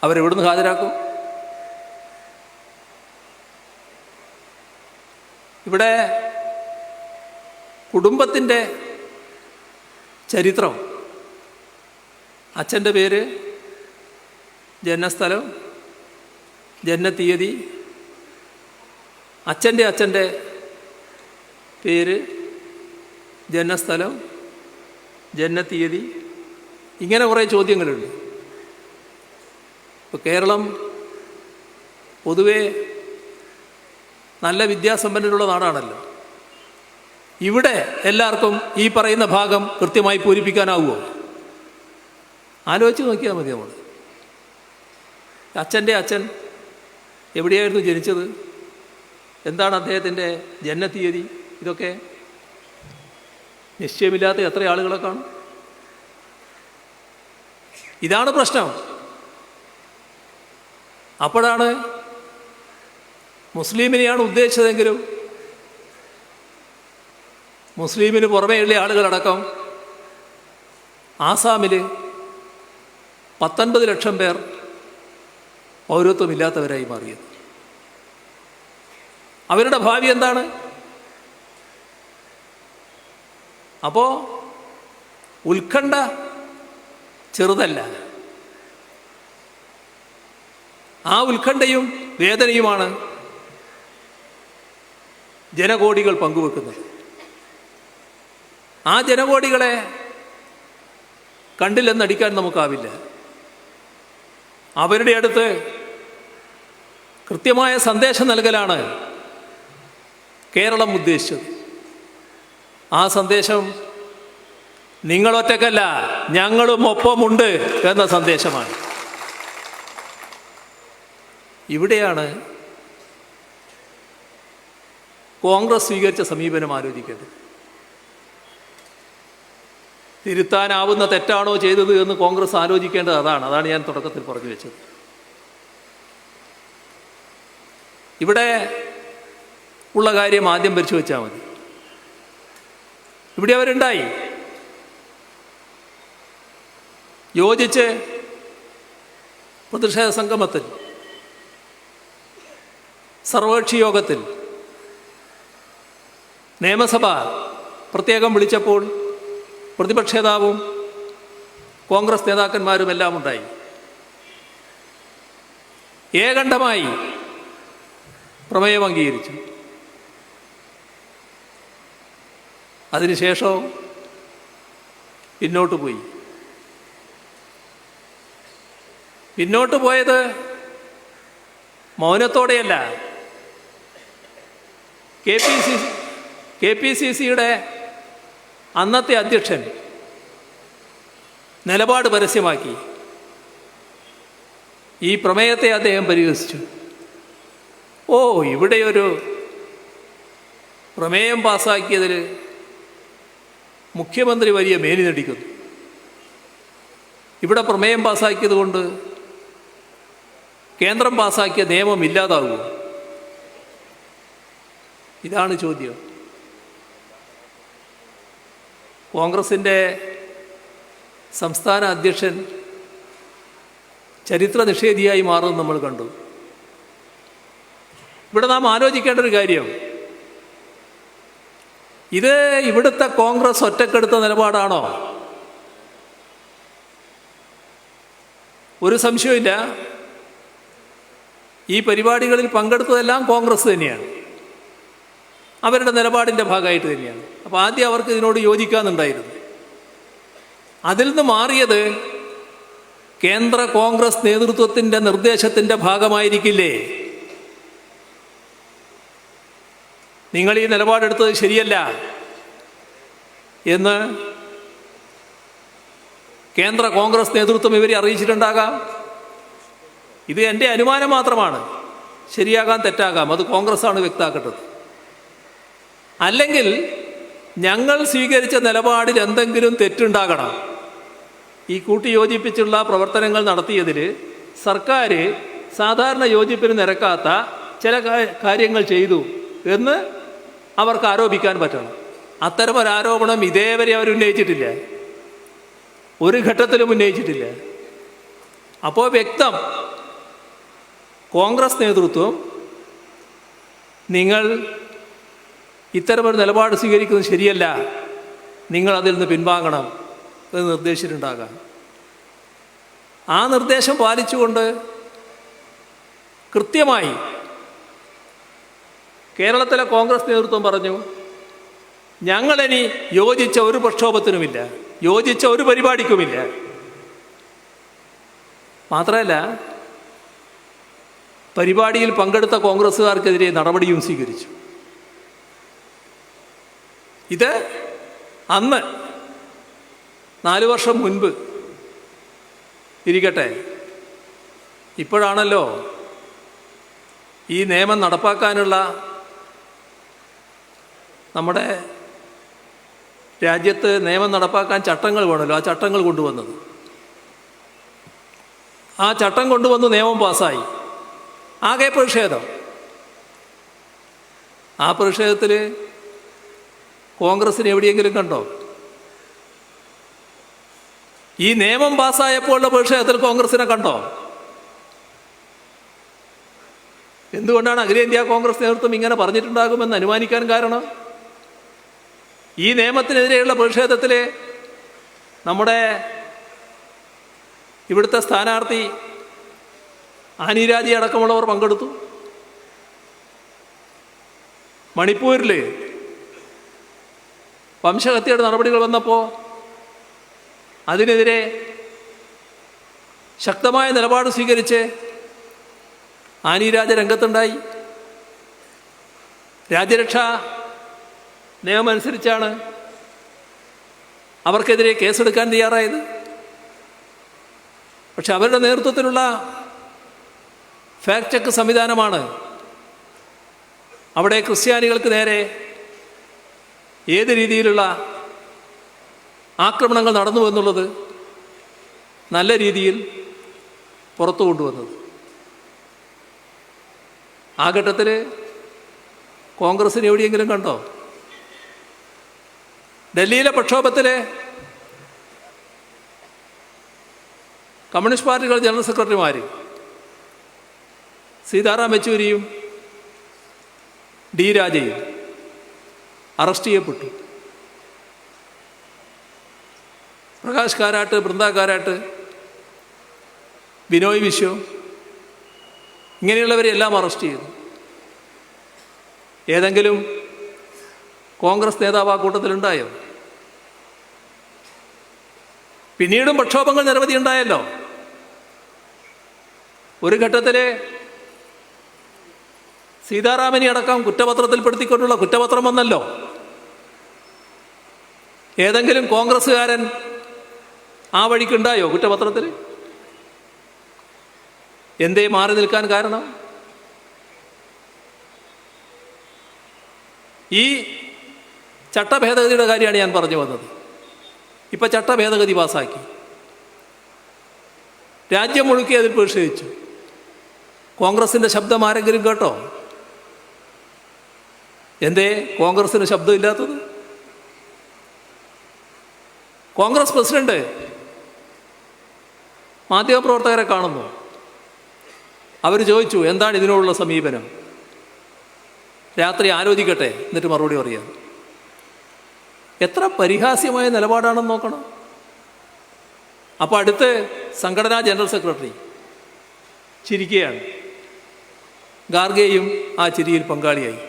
അവരെവിടുന്ന് ഹാജരാക്കും? ഇവിടെ കുടുംബത്തിൻ്റെ ചരിത്രം, അച്ഛൻ്റെ പേര്, ജനനസ്ഥലം, ജനനത്തീയതി, അച്ഛൻ്റെ പേര്, ജനനസ്ഥലം, ജനനത്തീയതി, ഇങ്ങനെ കുറേ ചോദ്യങ്ങളുണ്ട്. ഇപ്പോൾ കേരളം പൊതുവേ നല്ല വിദ്യാസമ്പന്നരുള്ള നാടാണല്ലോ. ഇവിടെ എല്ലാവർക്കും ഈ പറയുന്ന ഭാഗം കൃത്യമായി പൂരിപ്പിക്കാനാവുമോ? ആലോചിച്ച് നോക്കിയാൽ മതി. നമ്മൾ അച്ഛൻ്റെ അച്ഛൻ എവിടെയായിരുന്നു ജനിച്ചത്, എന്താണ് അദ്ദേഹത്തിൻ്റെ ജനനത്തീയതി, ഇതൊക്കെ നിശ്ചയമില്ലാത്ത എത്ര ആളുകളെ കാണും? ഇതാണ് പ്രശ്നം. അപ്പോഴാണ് മുസ്ലിമിനെയാണ് ഉദ്ദേശിച്ചതെങ്കിലും മുസ്ലിമിന് പുറമേയുള്ള ആളുകളടക്കം ആസാമിൽ 19 ലക്ഷം പേർ പൗരത്വമില്ലാത്തവരായി മാറിയത്. അവരുടെ ഭാവി എന്താണ്? അപ്പോൾ ഉത്കണ്ഠ ചെറുതല്ല. ആ ഉത്കണ്ഠയും വേദനയുമാണ് ജനകോടികൾ പങ്കുവെക്കുന്നത്. ആ ജനകോടികളെ കണ്ടില്ലെന്നടിക്കാൻ നമുക്കാവില്ല. അവരുടെ അടുത്ത് കൃത്യമായ സന്ദേശം നൽകലാണ് കേരളം ഉദ്ദേശിച്ചത്. ആ സന്ദേശം നിങ്ങളൊറ്റക്കല്ല, ഞങ്ങളും ഒപ്പമുണ്ട് എന്ന സന്ദേശമാണ്. ഇവിടെയാണ് കോൺഗ്രസ് സ്വീകരിച്ച സമീപനം ആലോചിക്കേണ്ടത്. തിരുത്താനാവുന്ന തെറ്റാണോ ചെയ്തത് എന്ന് കോൺഗ്രസ് ആലോചിക്കേണ്ടത് അതാണ് ഞാൻ തുടക്കത്തിൽ പറഞ്ഞു വെച്ചത്. ഇവിടെ ഉള്ള കാര്യം ആദ്യം പരിശോധിച്ചാൽ മതി. ഇവിടെ അവരുണ്ടായി, യോജിച്ച് പ്രതിഷേധ സംഗമത്തിൽ, സർവകക്ഷി യോഗത്തിൽ, നിയമസഭ പ്രത്യേകം വിളിച്ചപ്പോൾ പ്രതിപക്ഷ നേതാവും കോൺഗ്രസ് നേതാക്കന്മാരും എല്ലാം ഉണ്ടായി. ഏകണ്ഠമായി പ്രമേയം അംഗീകരിച്ചു. അതിനുശേഷം പിന്നോട്ട് പോയി. പിന്നോട്ട് പോയത് മൗനത്തോടെയല്ല. കെ പി സി സിയുടെ അന്നത്തെ അധ്യക്ഷൻ നിലപാട് പരസ്യമാക്കി. ഈ പ്രമേയത്തെ അദ്ദേഹം പരിഹസിച്ചു. ഇവിടെയൊരു പ്രമേയം പാസ്സാക്കിയതിൽ മുഖ്യമന്ത്രി വലിയ മേനി നടിക്കുന്നു. ഇവിടെ പ്രമേയം പാസ്സാക്കിയത് കൊണ്ട് കേന്ദ്രം പാസ്സാക്കിയ നിയമം ഇല്ലാതാകുമോ? ഇതാണ് ചോദ്യം. കോൺഗ്രസിൻ്റെ സംസ്ഥാന അധ്യക്ഷൻ ചരിത്ര നിഷേധിയായി മാറുന്നത് നമ്മൾ കണ്ടു. ഇവിടെ നാം ആലോചിക്കേണ്ട ഒരു കാര്യം, ഇത് ഇവിടുത്തെ കോൺഗ്രസ് ഒറ്റക്കെടുത്ത നിലപാടാണോ? ഒരു സംശയമില്ല, ഈ പരിപാടികളിൽ പങ്കെടുത്തതെല്ലാം കോൺഗ്രസ് തന്നെയാണ്, അവരുടെ നിലപാടിൻ്റെ ഭാഗമായിട്ട് തന്നെയാണ്. അപ്പോൾ ആദ്യം അവർക്ക് ഇതിനോട് യോജിക്കാമെന്നുണ്ടായിരുന്നു. അതിൽ നിന്ന് മാറിയത് കേന്ദ്ര കോൺഗ്രസ് നേതൃത്വത്തിൻ്റെ നിർദ്ദേശത്തിൻ്റെ ഭാഗമായിരിക്കില്ലേ? നിങ്ങൾ ഈ നിലപാടെടുത്തത് ശരിയല്ല എന്ന് കേന്ദ്ര കോൺഗ്രസ് നേതൃത്വം ഇവരെ അറിയിച്ചിട്ടുണ്ടാകാം. ഇത് എൻ്റെ അനുമാനം മാത്രമാണ്, ശരിയാകാം തെറ്റാകാം, അത് കോൺഗ്രസ്സാണ് വ്യക്തമാക്കേണ്ടത്. അല്ലെങ്കിൽ ഞങ്ങൾ സ്വീകരിച്ച നിലപാടിൽ എന്തെങ്കിലും തെറ്റുണ്ടാകണം. ഈ കൂട്ടിയോജിപ്പിച്ചുള്ള പ്രവർത്തനങ്ങൾ നടത്തിയതിൽ സർക്കാർ സാധാരണ യോജിപ്പിന് നിരക്കാത്ത ചില കാര്യങ്ങൾ ചെയ്തു എന്ന് അവർക്ക് ആരോപിക്കാൻ പറ്റണം. അത്തരമൊരാരോപണം ഇതേവരെ അവർ ഉന്നയിച്ചിട്ടില്ല, ഒരു ഘട്ടത്തിലും ഉന്നയിച്ചിട്ടില്ല. അപ്പോൾ വ്യക്തം, കോൺഗ്രസ് നേതൃത്വം നിങ്ങൾ ഇത്തരമൊരു നിലപാട് സ്വീകരിക്കുന്നത് ശരിയല്ല, നിങ്ങൾ അതിൽ നിന്ന് പിൻവാങ്ങണം എന്ന് നിർദ്ദേശിച്ചിട്ടുണ്ടാകാം. ആ നിർദ്ദേശം പാലിച്ചുകൊണ്ട് കൃത്യമായി കേരളത്തിലെ കോൺഗ്രസ് നേതൃത്വം പറഞ്ഞു, ഞങ്ങളിനി യോജിച്ച ഒരു പ്രക്ഷോഭത്തിനുമില്ല, യോജിച്ച ഒരു പരിപാടിക്കുമില്ല. മാത്രമല്ല, പരിപാടിയിൽ പങ്കെടുത്ത കോൺഗ്രസ്സുകാർക്കെതിരെ നടപടിയും സ്വീകരിച്ചു. ഇത് അന്ന് 4 വർഷം മുൻപ് ഇരിക്കട്ടെ, ഇപ്പോഴാണല്ലോ ഈ നിയമം നടപ്പാക്കാനുള്ള നമ്മുടെ രാജ്യത്ത് നിയമം നടപ്പാക്കാൻ ചട്ടങ്ങൾ വേണമല്ലോ, ആ ചട്ടങ്ങൾ കൊണ്ടുവന്നത്. ആ ചട്ടം കൊണ്ടുവന്ന് നിയമം പാസ്സായി. ആകെ പ്രതിഷേധം. ആ പ്രതിഷേധത്തിൽ കോൺഗ്രസിന് എവിടെയെങ്കിലും കണ്ടോ? ഈ നിയമം പാസ്സായപ്പോഴുള്ള പ്രതിഷേധത്തിൽ കോൺഗ്രസിനെ കണ്ടോ? എന്തുകൊണ്ടാണ് അഖിലേന്ത്യാ കോൺഗ്രസ് നേതൃത്വം ഇങ്ങനെ പറഞ്ഞിട്ടുണ്ടാകുമെന്ന് അനുമാനിക്കാൻ കാരണം? ഈ നിയമത്തിനെതിരെയുള്ള പ്രതിഷേധത്തിൽ നമ്മുടെ ഇവിടുത്തെ സ്ഥാനാർത്ഥി ആനി രാജി അടക്കമുള്ളവർ പങ്കെടുത്തു. മണിപ്പൂരിൽ വംശഹത്യയുടെ നടപടികൾ വന്നപ്പോൾ അതിനെതിരെ ശക്തമായ നിലപാട് സ്വീകരിച്ച് ആനി രാജ രംഗത്തുണ്ടായി. രാജ്യരക്ഷാ നിയമമനുസരിച്ചാണ് അവർക്കെതിരെ കേസെടുക്കാൻ തയ്യാറായത്. പക്ഷെ അവരുടെ നേതൃത്വത്തിലുള്ള ഫാക്ട് ചെക്ക് സംവിധാനമാണ് അവിടെ ക്രിസ്ത്യാനികൾക്ക് നേരെ ഏത് രീതിയിലുള്ള ആക്രമണങ്ങൾ നടന്നു എന്നുള്ളത് നല്ല രീതിയിൽ പുറത്തു കൊണ്ടുവന്നത്. ആ ഘട്ടത്തിൽ കോൺഗ്രസിന് എവിടെയെങ്കിലും കണ്ടോ? ഡൽഹിയിലെ പ്രക്ഷോഭത്തിൽ കമ്മ്യൂണിസ്റ്റ് പാർട്ടികളുടെ ജനറൽ സെക്രട്ടറിമാർ സീതാറാം യെച്ചൂരിയും ഡി രാജയും അറസ്റ്റ് ചെയ്യപ്പെട്ടു. പ്രകാശ് കാരാട്ട്, ബൃന്ദ കാരാട്ട്, ബിനോയ് വിശ്വം ഇങ്ങനെയുള്ളവരെല്ലാം അറസ്റ്റ് ചെയ്തു. ഏതെങ്കിലും കോൺഗ്രസ് നേതാവ് ആ കൂട്ടത്തിലുണ്ടായോ? പിന്നീടും പ്രക്ഷോഭങ്ങൾ നിരവധി ഉണ്ടായല്ലോ. ഒരു ഘട്ടത്തിൽ സീതാറാമനെ അടക്കം കുറ്റപത്രത്തിൽപ്പെടുത്തിക്കൊണ്ടുള്ള കുറ്റപത്രം വന്നല്ലോ. ഏതെങ്കിലും കോൺഗ്രസ്സുകാരൻ ആ വഴിക്കുണ്ടായോ കുറ്റപത്രത്തിൽ? എന്തേ മാറി നിൽക്കാൻ കാരണം? ഈ ചട്ടഭേദഗതിയുടെ കാര്യമാണ് ഞാൻ പറഞ്ഞു വന്നത്. ഇപ്പം ചട്ടഭേദഗതി പാസ്സാക്കി, രാജ്യം മുഴുക്കി അതിൽ പ്രതിഷേധിച്ചു. കോൺഗ്രസിൻ്റെ ശബ്ദം ആരെങ്കിലും കേട്ടോ? എന്തേ കോൺഗ്രസിന് ശബ്ദമില്ലാത്തത്? കോൺഗ്രസ് പ്രസിഡന്റ് മാധ്യമപ്രവർത്തകരെ കാണുന്നു. അവർ ചോദിച്ചു, എന്താണ് ഇതിനോടുള്ള സമീപനം? രാത്രി ആലോചിക്കട്ടെ, എന്നിട്ട് മറുപടി പറയാം. എത്ര പരിഹാസ്യമായ നിലപാടാണെന്ന് നോക്കണം. അപ്പോൾ അടുത്ത് സംഘടനാ ജനറൽ സെക്രട്ടറി ചിരിക്കുകയാണ്. ഖാർഗെയും ആ ചിരിയിൽ പങ്കാളിയായി.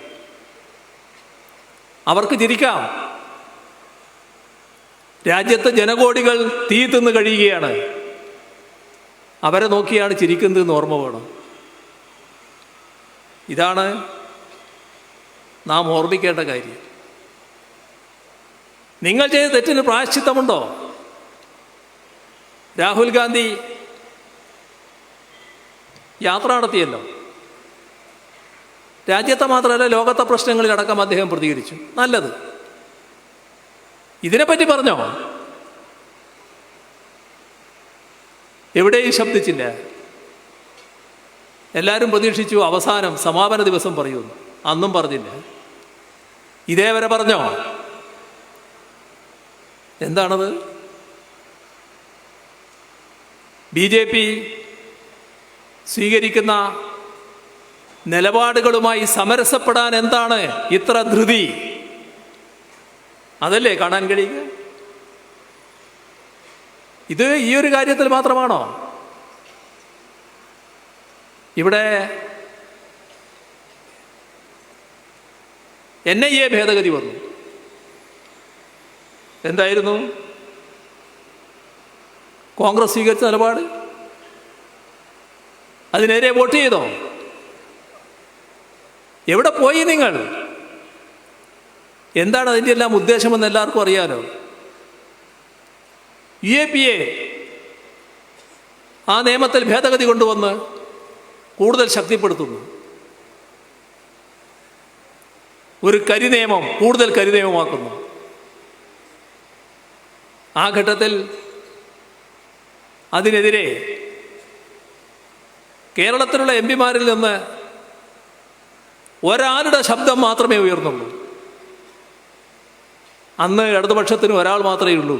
അവർക്ക് ചിരിക്കാം. രാജ്യത്തെ ജനകോടികൾ തീ തിന്ന് കഴിയുകയാണ്. അവരെ നോക്കിയാണ് ചിരിക്കുന്നതെന്ന് ഓർമ്മ വേണം. ഇതാണ് നാം ഓർമ്മിക്കേണ്ട കാര്യം. നിങ്ങൾ ചെയ്ത തെറ്റിന് പ്രായശ്ചിത്തമുണ്ടോ? രാഹുൽ ഗാന്ധി യാത്ര നടത്തിയല്ലോ. രാജ്യത്തെ മാത്രമല്ല, ലോകത്തെ പ്രശ്നങ്ങളിലടക്കം അദ്ദേഹം പ്രതികരിച്ചു. നല്ലത്. ഇതിനെപ്പറ്റി പറഞ്ഞോ? എവിടെയും ശബ്ദിച്ചില്ല. എല്ലാവരും പ്രതീക്ഷിച്ചു അവസാനം സമാപന ദിവസം പറയുമെന്ന്. അന്നും പറഞ്ഞില്ല. ഇതേവരെ പറഞ്ഞോ? എന്താണത്? BJP സ്വീകരിക്കുന്ന നിലപാടുകളുമായി സമരസപ്പെടാൻ എന്താണ് ഇത്ര ധൃതി? അതല്ലേ കാണാൻ കഴിയുക. ഇത് ഈ ഒരു കാര്യത്തിൽ മാത്രമാണോ? ഇവിടെ NIA ഭേദഗതി വന്നു. എന്തായിരുന്നു കോൺഗ്രസ് സ്വീകരിച്ച നിലപാട്? അതിനെതിരെ വോട്ട് ചെയ്തോ? എവിടെ പോയി നിങ്ങൾ? എന്താണ് അതിൻ്റെ എല്ലാം ഉദ്ദേശമെന്ന് എല്ലാവർക്കും അറിയാലോ. UAPA ആ നിയമത്തിൽ ഭേദഗതി കൊണ്ടുവന്ന് കൂടുതൽ ശക്തിപ്പെടുത്തുന്നു. ഒരു കരിനിയമം കൂടുതൽ കരിനിയമമാക്കുന്നു. ആ ഘട്ടത്തിൽ അതിനെതിരെ കേരളത്തിലുള്ള MP-മാരിൽ നിന്ന് ഒരാളുടെ ശബ്ദം മാത്രമേ ഉയർന്നുള്ളൂ. അന്ന് ഇടതുപക്ഷത്തിന് ഒരാൾ മാത്രമേ ഉള്ളൂ.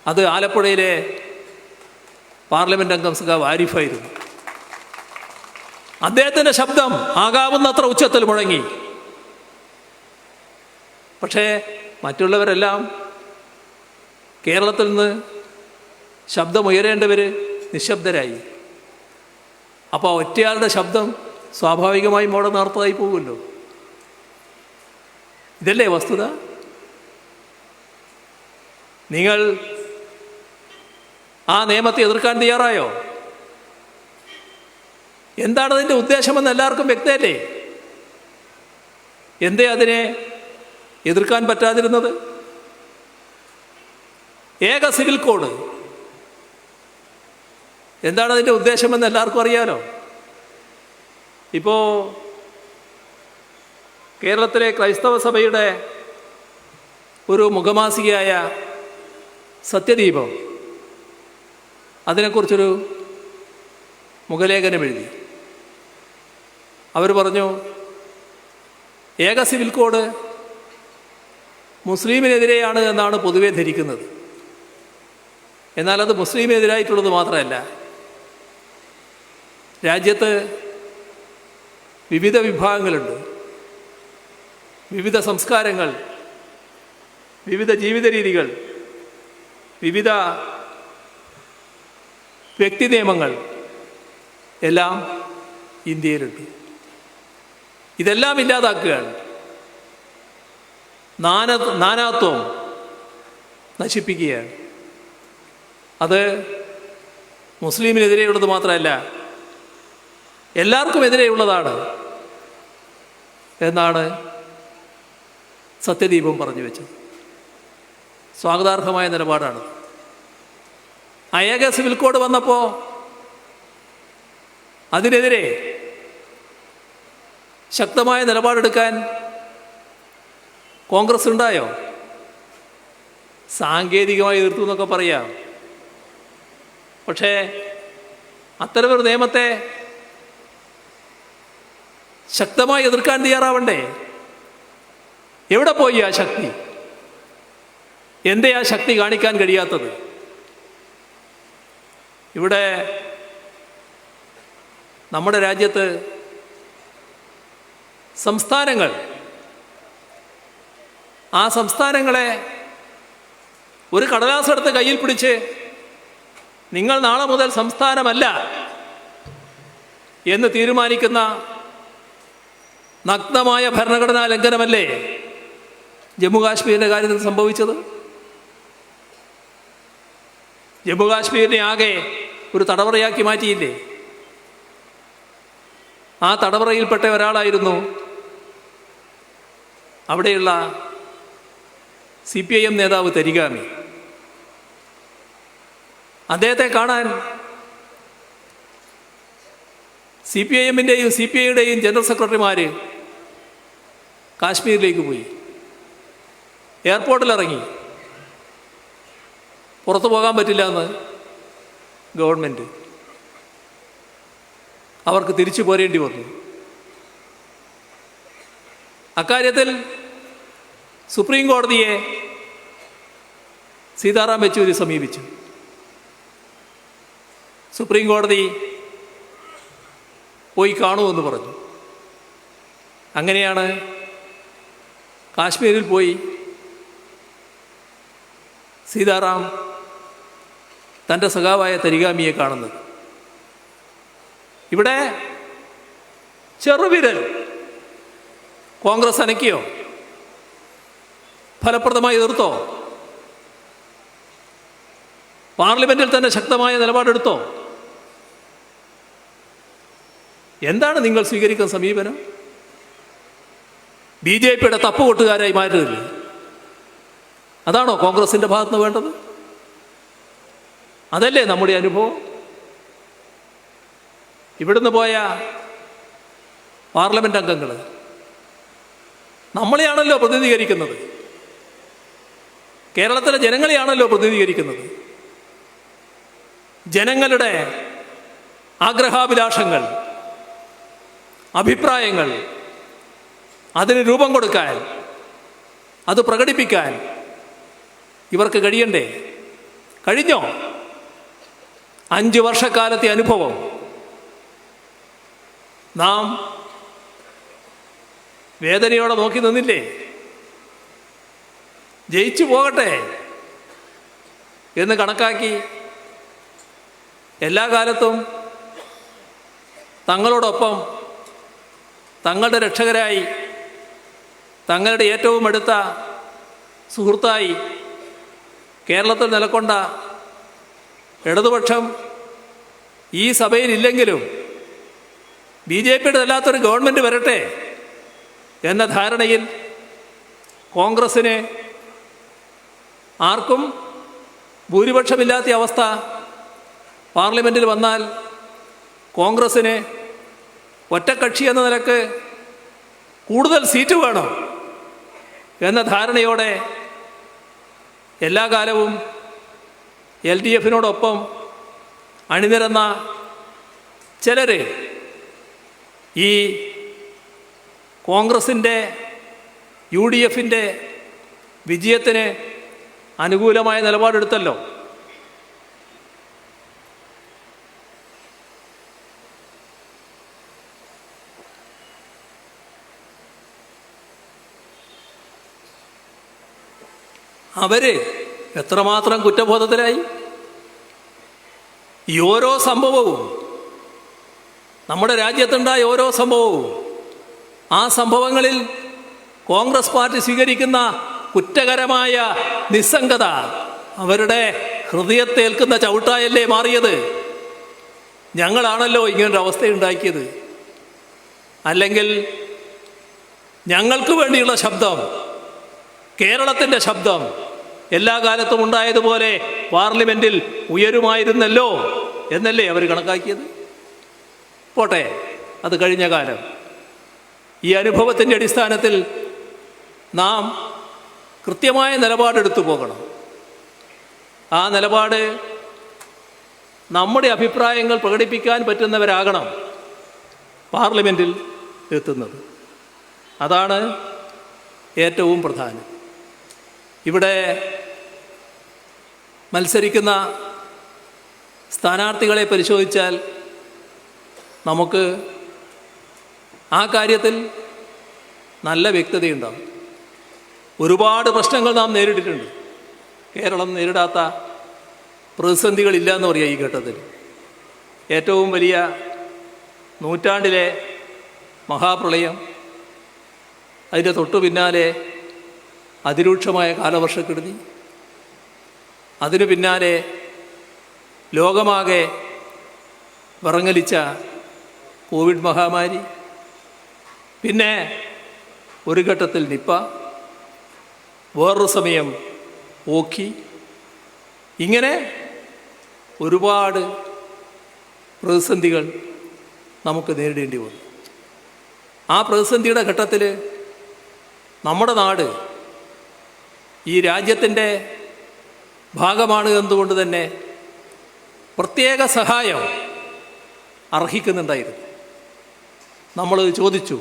അത് ആലപ്പുഴയിലെ പാർലമെൻറ്റ് അംഗം സഖാവ് ആരിഫായിരുന്നു. അദ്ദേഹത്തിൻ്റെ ശബ്ദം ആകാവുന്നത്ര ഉച്ചത്തിൽ മുഴങ്ങി. പക്ഷേ മറ്റുള്ളവരെല്ലാം കേരളത്തിൽ നിന്ന് ശബ്ദമുയരേണ്ടവർ നിശബ്ദരായി. അപ്പോൾ ഒറ്റയാളുടെ ശബ്ദം സ്വാഭാവികമായും അവിടെ നേർത്തതായി പോകുമല്ലോ. ഇതല്ലേ വസ്തുത? നിങ്ങൾ ആ നിയമത്തെ എതിർക്കാൻ തയ്യാറായോ? എന്താണ് അതിൻ്റെ ഉദ്ദേശമെന്ന് എല്ലാവർക്കും വ്യക്തമല്ലേ? എന്തേ അതിനെ എതിർക്കാൻ പറ്റാതിരുന്നത്? ഏക സിവിൽ കോഡ് എന്താണ് അതിൻ്റെ ഉദ്ദേശമെന്ന് എല്ലാവർക്കും അറിയാലോ. ഇപ്പോൾ കേരളത്തിലെ ക്രൈസ്തവ സഭയുടെ ഒരു മുഖമാസികയായ സത്യദീപം അതിനെക്കുറിച്ചൊരു മുഖലേഖനം എഴുതി. അവർ പറഞ്ഞു, ഏക സിവിൽ കോഡ് മുസ്ലിമിനെതിരെയാണ് എന്നാണ് പൊതുവെ ധരിക്കുന്നത്. എന്നാൽ അത് മുസ്ലിമിനെതിരായിട്ടുള്ളത് മാത്രമല്ല, രാജ്യത്ത് വിവിധ വിഭാഗങ്ങളുണ്ട്, വിവിധ സംസ്കാരങ്ങൾ, വിവിധ ജീവിത രീതികൾ, വിവിധ വ്യക്തി നിയമങ്ങൾ എല്ലാം ഇന്ത്യയിലുണ്ട്. ഇതെല്ലാം ഇല്ലാതാക്കുകയാണ്. നാനാത്വം നശിപ്പിക്കുകയാണ്. അത് മുസ്ലിമിനെതിരെയുള്ളത് മാത്രമല്ല, എല്ലാവർക്കും എതിരെയുള്ളതാണ് എന്നാണ് സത്യദീപം പറഞ്ഞു വെച്ചത്. സ്വാഗതാർഹമായ നിലപാടാണ്. ഏക സിവിൽ കോഡ് വന്നപ്പോൾ അതിനെതിരെ ശക്തമായ നിലപാടെടുക്കാൻ കോൺഗ്രസ് ഉണ്ടായോ? സാങ്കേതികമായി എതിർത്തു എന്നൊക്കെ പറയാം. പക്ഷേ അത്തരമൊരു നിയമത്തെ ശക്തമായി എതിർക്കാൻ തയ്യാറാവണ്ടേ? എവിടെ പോയി ആ ശക്തി? എന്തേ ആ ശക്തി കാണിക്കാൻ കഴിയാത്തത്? ഇവിടെ നമ്മുടെ രാജ്യത്ത് സംസ്ഥാനങ്ങൾ, ആ സംസ്ഥാനങ്ങളെ ഒരു കടലാസെടുത്ത് കയ്യിൽ പിടിച്ച് നിങ്ങൾ നാളെ മുതൽ സംസ്ഥാനമല്ല എന്ന് തീരുമാനിക്കുന്ന നഗ്നമായ ഭരണഘടനാ ലംഘനമല്ലേ ജമ്മു കാശ്മീരിൻ്റെ കാര്യത്തിൽ സംഭവിച്ചത്? ജമ്മു കാശ്മീരിനെ ആകെ ഒരു തടവറയാക്കി മാറ്റിയില്ലേ? ആ തടവറയിൽപ്പെട്ട ഒരാളായിരുന്നു അവിടെയുള്ള CPIM നേതാവ് തരിഗാമി. അദ്ദേഹത്തെ കാണാൻ CPIMൻ്റെയും CPIയുടെയും ജനറൽ സെക്രട്ടറിമാർ കാശ്മീരിലേക്ക് പോയി. എയർപോർട്ടിലിറങ്ങി. പുറത്തു പോകാൻ പറ്റില്ല എന്ന് ഗവൺമെൻറ്. അവർക്ക് തിരിച്ചു പോരേണ്ടി വന്നു. അക്കാര്യത്തിൽ സുപ്രീം കോടതിയെ സീതാറാം യെച്ചൂരി സമീപിച്ചു. സുപ്രീം കോടതി പോയി കാണുമെന്ന് പറഞ്ഞു. അങ്ങനെയാണ് കാശ്മീരിൽ പോയി സീതാറാം തൻ്റെ സഖാവായ തരിഗാമിയെ കാണുന്നത്. ഇവിടെ ചെറുവിരൽ കോൺഗ്രസ് അനക്കിയോ? ഫലപ്രദമായി എതിർത്തോ? പാർലമെൻറ്റിൽ തന്നെ ശക്തമായ നിലപാടെടുത്തോ? എന്താണ് നിങ്ങൾ സ്വീകരിക്കുന്ന സമീപനം? BJPയുടെ തപ്പുകൊട്ടുകാരായി മാറ്റുന്നില്ലേ? അതാണോ കോൺഗ്രസിൻ്റെ ഭാഗത്തുനിന്ന് വേണ്ടത്? അതല്ലേ നമ്മുടെ അനുഭവം? ഇവിടുന്ന് പോയ പാർലമെൻറ്റ് അംഗങ്ങൾ നമ്മളെയാണല്ലോ പ്രതിനിധീകരിക്കുന്നത്. കേരളത്തിലെ ജനങ്ങളെയാണല്ലോ പ്രതിനിധീകരിക്കുന്നത്. ജനങ്ങളുടെ ആഗ്രഹാഭിലാഷങ്ങൾ, അഭിപ്രായങ്ങൾ, അതിന് രൂപം കൊടുക്കാൻ, അത് പ്രകടിപ്പിക്കാൻ ഇവർക്ക് കഴിയണ്ടേ? കഴിഞ്ഞോ? 5 വർഷക്കാലത്തെ അനുഭവം നാം വേദനയോടെ നോക്കി നിന്നില്ലേ? ജയിച്ചു പോകട്ടെ എന്ന് കണക്കാക്കി എല്ലാ കാലത്തും തങ്ങളോടൊപ്പം തങ്ങളുടെ രക്ഷകരായി, തങ്ങളുടെ ഏറ്റവും അടുത്ത സുഹൃത്തായി കേരളത്തിൽ നിലകൊണ്ട ഇടതുപക്ഷം ഈ സഭയിലില്ലെങ്കിലും BJPയുടെ അല്ലാത്തൊരു ഗവൺമെൻറ് വരട്ടെ എന്ന ധാരണയിൽ കോൺഗ്രസ്സിന് ആർക്കും ഭൂരിപക്ഷമില്ലാത്ത അവസ്ഥ പാർലമെൻറ്റിൽ വന്നാൽ കോൺഗ്രസ്സിന് ഒറ്റക്കക്ഷി എന്ന നിലക്ക് കൂടുതൽ സീറ്റ് വേണം എന്ന ധാരണയോടെ എല്ലാ കാലവും LDFനോടൊപ്പം അണിനിരന്ന ചിലർ ഈ കോൺഗ്രസിൻ്റെ UDFൻ്റെ വിജയത്തിന് അനുകൂലമായ നിലപാടെടുത്തല്ലോ. അവര് എത്രമാത്രം കുറ്റബോധത്തിലായി? ഈ ഓരോ സംഭവവും, നമ്മുടെ രാജ്യത്തുണ്ടായ ഓരോ സംഭവവും, ആ സംഭവങ്ങളിൽ കോൺഗ്രസ് പാർട്ടി സ്വീകരിക്കുന്ന കുറ്റകരമായ നിസ്സംഗത അവരുടെ ഹൃദയത്തേൽക്കുന്ന ചവിട്ടായല്ലേ മാറിയത്. ഞങ്ങളാണല്ലോ ഇങ്ങനൊരു അവസ്ഥയുണ്ടാക്കിയത്. അല്ലെങ്കിൽ ഞങ്ങൾക്ക് വേണ്ടിയുള്ള ശബ്ദം, കേരളത്തിൻ്റെ ശബ്ദം എല്ലാ കാലത്തും ഉണ്ടായതുപോലെ പാർലമെൻറ്റിൽ ഉയരുമായിരുന്നല്ലോ എന്നല്ലേ അവർ കണക്കാക്കിയത്. പോട്ടെ, അത് കഴിഞ്ഞ കാലം. ഈ അനുഭവത്തിൻ്റെ അടിസ്ഥാനത്തിൽ നാം കൃത്യമായ നിലപാടെടുത്തു പോകണം. ആ നിലപാട് നമ്മുടെ അഭിപ്രായങ്ങൾ പ്രകടിപ്പിക്കാൻ പറ്റുന്നവരാകണം പാർലമെൻറ്റിൽ എത്തുന്നത്. അതാണ് ഏറ്റവും പ്രധാനം. ഇവിടെ മത്സരിക്കുന്ന സ്ഥാനാർത്ഥികളെ പരിശോധിച്ചാൽ നമുക്ക് ആ കാര്യത്തിൽ നല്ല വ്യക്തതയുണ്ടാകും. ഒരുപാട് പ്രശ്നങ്ങൾ നാം നേരിട്ടിട്ടുണ്ട്. കേരളം നേരിടാത്ത പ്രതിസന്ധികളില്ല എന്ന് പറയാം. ഈ ഘട്ടത്തിൽ ഏറ്റവും വലിയ നൂറ്റാണ്ടിലെ മഹാപ്രളയം, അതിൻ്റെ തൊട്ടു പിന്നാലെ അതിരൂക്ഷമായ കാലവർഷക്കെടുതി, അതിനു പിന്നാലെ ലോകമാകെ വിറങ്ങലിച്ച കോവിഡ് മഹാമാരി, പിന്നെ ഒരു ഘട്ടത്തിൽ നിപ്പ, വേറൊരു സമയം ഓഖി, ഇങ്ങനെ ഒരുപാട് പ്രതിസന്ധികൾ നമുക്ക് നേരിടേണ്ടി വന്നു. ആ പ്രതിസന്ധിയുടെ ഘട്ടത്തിൽ നമ്മുടെ നാട് ഈ രാജ്യത്തിൻ്റെ ഭാഗമാണ് എന്നതുകൊണ്ട് തന്നെ പ്രത്യേക സഹായം അർഹിക്കുന്നുണ്ടായിരുന്നു. നമ്മൾ ചോദിച്ചു,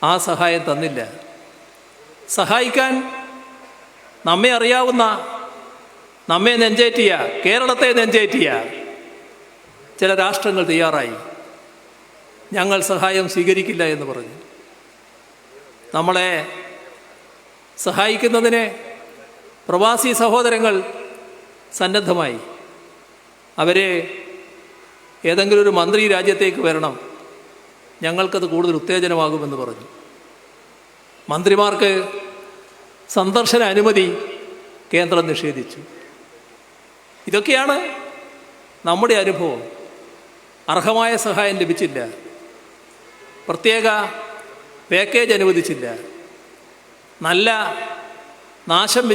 ആ സഹായം തന്നില്ല. സഹായിക്കാൻ നമ്മെ അറിയാവുന്ന, നമ്മെ നെഞ്ചേറ്റിയ, കേരളത്തെ നെഞ്ചേറ്റിയ ചില രാഷ്ട്രങ്ങൾ തയ്യാറായി. ഞങ്ങൾ സഹായം സ്വീകരിക്കില്ല എന്ന് പറഞ്ഞു. നമ്മളെ സഹായിക്കുന്നതിന് പ്രവാസി സഹോദരങ്ങൾ സന്നദ്ധമായി. അവർ ഏതെങ്കിലും ഒരു മന്ത്രി രാജ്യത്തേക്ക് വരണം, ഞങ്ങൾക്കത് കൂടുതൽ ഉത്തേജനമാകുമെന്ന് പറഞ്ഞു. മന്ത്രിമാർക്ക് സന്ദർശന അനുമതി കേന്ദ്രം നിഷേധിച്ചു. ഇതൊക്കെയാണ് നമ്മുടെ അനുഭവം. അർഹമായ സഹായം ലഭിച്ചില്ല, പ്രത്യേക പാക്കേജ് അനുവദിച്ചില്ല, നല്ല നാശം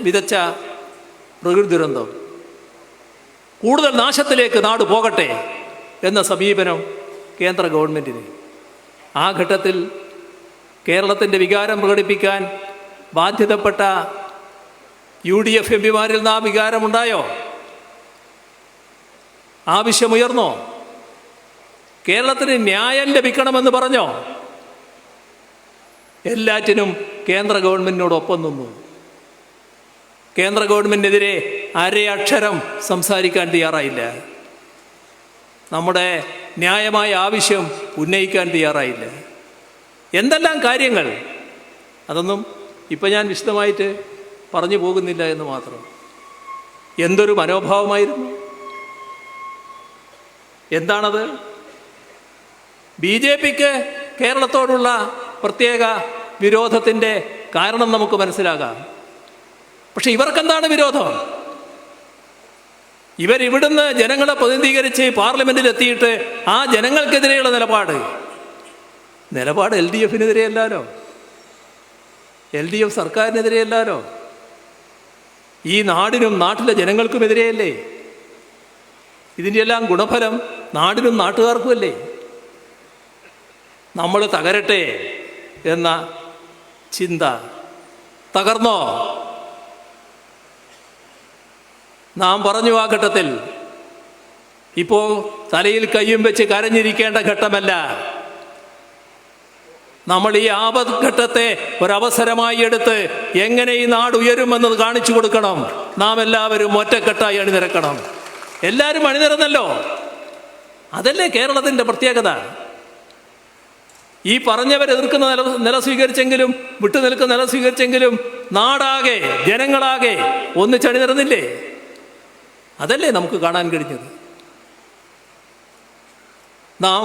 വിതച്ച പ്രകൃതി ദുരന്തം, കൂടുതൽ നാശത്തിലേക്ക് നാട് പോകട്ടെ എന്ന സമീപനം കേന്ദ്ര ഗവൺമെൻറ്റിന്. ആ ഘട്ടത്തിൽ കേരളത്തിൻ്റെ വികാരം പ്രകടിപ്പിക്കാൻ ബാധ്യതപ്പെട്ട UDF MPമാരിൽ നിന്ന് ആ വികാരമുണ്ടായോ? ആവശ്യമുയർന്നോ? കേരളത്തിന് ന്യായം ലഭിക്കണമെന്ന് പറഞ്ഞോ? എല്ലാറ്റിനും കേന്ദ്ര ഗവൺമെൻറ്റിനോടൊപ്പം നിന്നു. കേന്ദ്ര ഗവൺമെൻറ്റിനെതിരെ അരയക്ഷരം സംസാരിക്കാൻ തയ്യാറായില്ല. നമ്മുടെ ന്യായമായ ആവശ്യം ഉന്നയിക്കാൻ തയ്യാറായില്ല. എന്തെല്ലാം കാര്യങ്ങൾ, അതൊന്നും ഇപ്പം ഞാൻ വിശദമായിട്ട് പറഞ്ഞു പോകുന്നില്ല എന്ന് മാത്രം. എന്തൊരു മനോഭാവമായിരുന്നു! എന്താണത്? BJPക്ക് കേരളത്തോടുള്ള പ്രത്യേക വിരോധത്തിൻ്റെ കാരണം നമുക്ക് മനസ്സിലാകാം. പക്ഷെ ഇവർക്കെന്താണ് വിരോധം? ഇവരിവിടുന്ന് ജനങ്ങളെ പ്രതിനിധീകരിച്ച് പാർലമെൻറ്റിലെത്തിയിട്ട് ആ ജനങ്ങൾക്കെതിരെയുള്ള നിലപാട് LDFനെതിരെയല്ലോ, LDF സർക്കാരിനെതിരെയല്ലോ, ഈ നാടിനും നാട്ടിലെ ജനങ്ങൾക്കുമെതിരെയല്ലേ. ഇതിൻ്റെ എല്ലാം ഗുണഫലം നാടിനും നാട്ടുകാർക്കുമല്ലേ. നമ്മൾ തകരട്ടെ എന്ന ചിന്ത തകർന്നോ? നാം പറഞ്ഞു ആ ഘട്ടത്തിൽ, ഇപ്പോൾ തലയിൽ കയ്യും വെച്ച് കരഞ്ഞിരിക്കേണ്ട ഘട്ടമല്ല. നമ്മൾ ഈ ആപത്ഘട്ടത്തെ ഒരവസരമായി എടുത്ത് എങ്ങനെ ഈ നാട് ഉയരുമെന്നത് കാണിച്ചു കൊടുക്കണം. നാം എല്ലാവരും ഒറ്റക്കെട്ടായി അണിനിരക്കണം. എല്ലാവരും അണിനിരന്നല്ലോ. അതല്ലേ കേരളത്തിൻ്റെ പ്രത്യേകത. ഈ പറഞ്ഞവരെ എതിർക്കുന്ന നില സ്വീകരിച്ചെങ്കിലും, വിട്ടുനിൽക്കുന്ന നില സ്വീകരിച്ചെങ്കിലും നാടാകെ, ജനങ്ങളാകെ ഒന്നിച്ചണിനിരന്നില്ലേ? അതല്ലേ നമുക്ക് കാണാൻ കഴിഞ്ഞത്. നാം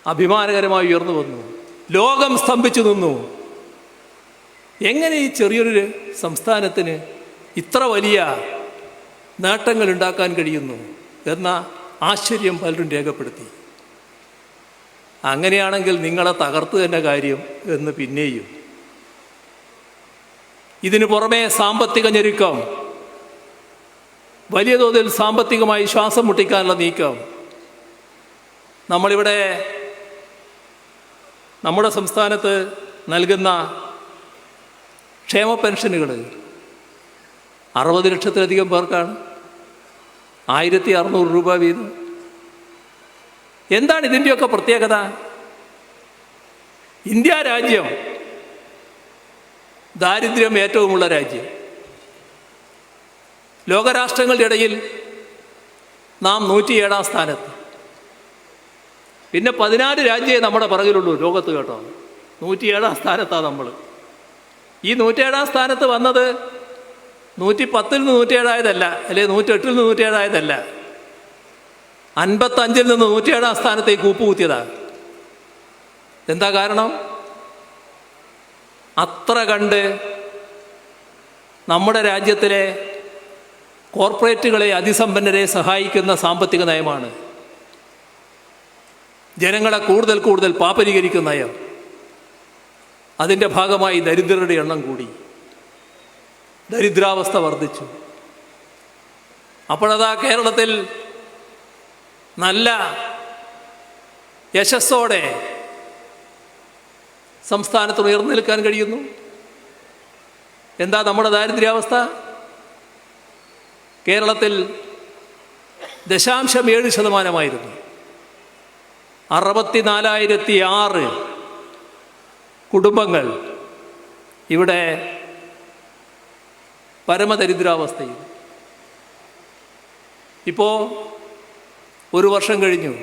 അഭിമാനകരമായി ഉയർന്നു വന്നു. ലോകം സ്തംഭിച്ചു നിന്നു. എങ്ങനെ ഈ ചെറിയൊരു സംസ്ഥാനത്തിന് ഇത്ര വലിയ നേട്ടങ്ങൾ ഉണ്ടാക്കാൻ കഴിയുന്നു എന്ന ആശ്ചര്യം പലരും രേഖപ്പെടുത്തി. അങ്ങനെയാണെങ്കിൽ നിങ്ങളെ തകർത്തു തന്നെ കാര്യം എന്ന് പിന്നെയും. ഇതിനു പുറമെ സാമ്പത്തിക ഞെരുക്കം, വലിയ തോതിൽ സാമ്പത്തികമായി ശ്വാസം മുട്ടിക്കാനുള്ള നീക്കം. നമ്മളിവിടെ നമ്മുടെ സംസ്ഥാനത്ത് നൽകുന്ന ക്ഷേമ പെൻഷനുകൾ 60 ലക്ഷത്തിലധികം പേർക്കാണ്, 1600 രൂപ വീതം. എന്താണ് ഇതിൻ്റെയൊക്കെ പ്രത്യേകത? ഇന്ത്യ രാജ്യം ദാരിദ്ര്യം ഏറ്റവുമുള്ള രാജ്യം. ലോകരാഷ്ട്രങ്ങളുടെ ഇടയിൽ നാം 107-ാം സ്ഥാനത്ത്. പിന്നെ 14 രാജ്യമേ നമ്മുടെ പിറകിലുള്ളൂ ലോകത്ത്, കേട്ടോ. 107-ാം സ്ഥാനത്താണ് നമ്മൾ. ഈ 107-ാം സ്ഥാനത്ത് വന്നത് 110-ൽ നിന്ന് 107 ആയതല്ല, അല്ലെങ്കിൽ 108-ൽ നിന്ന് 107 ആയതല്ല, 55-ൽ നിന്ന് 107-ാം സ്ഥാനത്തേക്ക് കൂപ്പുകുത്തിയതാണ്. എന്താ കാരണം? അത്ര കണ്ട് നമ്മുടെ രാജ്യത്തിലെ കോർപ്പറേറ്റുകളെ, അതിസമ്പന്നരെ സഹായിക്കുന്ന സാമ്പത്തിക നയമാണ്. ജനങ്ങളെ കൂടുതൽ കൂടുതൽ പാപ്പരീകരിക്കുന്ന നയം. അതിൻ്റെ ഭാഗമായി ദരിദ്രരുടെ എണ്ണം കൂടി, ദരിദ്രാവസ്ഥ വർദ്ധിച്ചു. അപ്പോഴതാ കേരളത്തിൽ നല്ല യശസ്സോടെ സംസ്ഥാനത്ത് ഉയർന്നു നിൽക്കാൻ കഴിയുന്നു. എന്താ നമ്മുടെ ദാരിദ്ര്യാവസ്ഥ? കേരളത്തിൽ 0.7% 64,006 കുടുംബങ്ങൾ ഇവിടെ പരമദരിദ്രാവസ്ഥയിൽ. ഇപ്പോൾ ഒരു വർഷം കഴിഞ്ഞു,